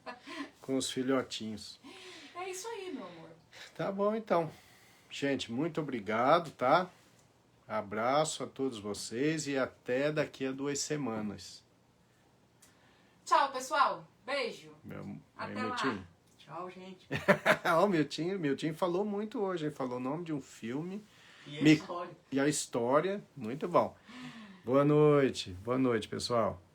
com os filhotinhos. É isso aí, meu amor. Tá bom, então. Gente, muito obrigado, tá? Abraço a todos vocês e até daqui a 2 semanas. Tchau, pessoal. Beijo. Até lá. Miltinho. Tchau, gente. O Miltinho falou muito hoje. Ele falou o nome de um filme. E a história. E a história. Muito bom. Boa noite, pessoal.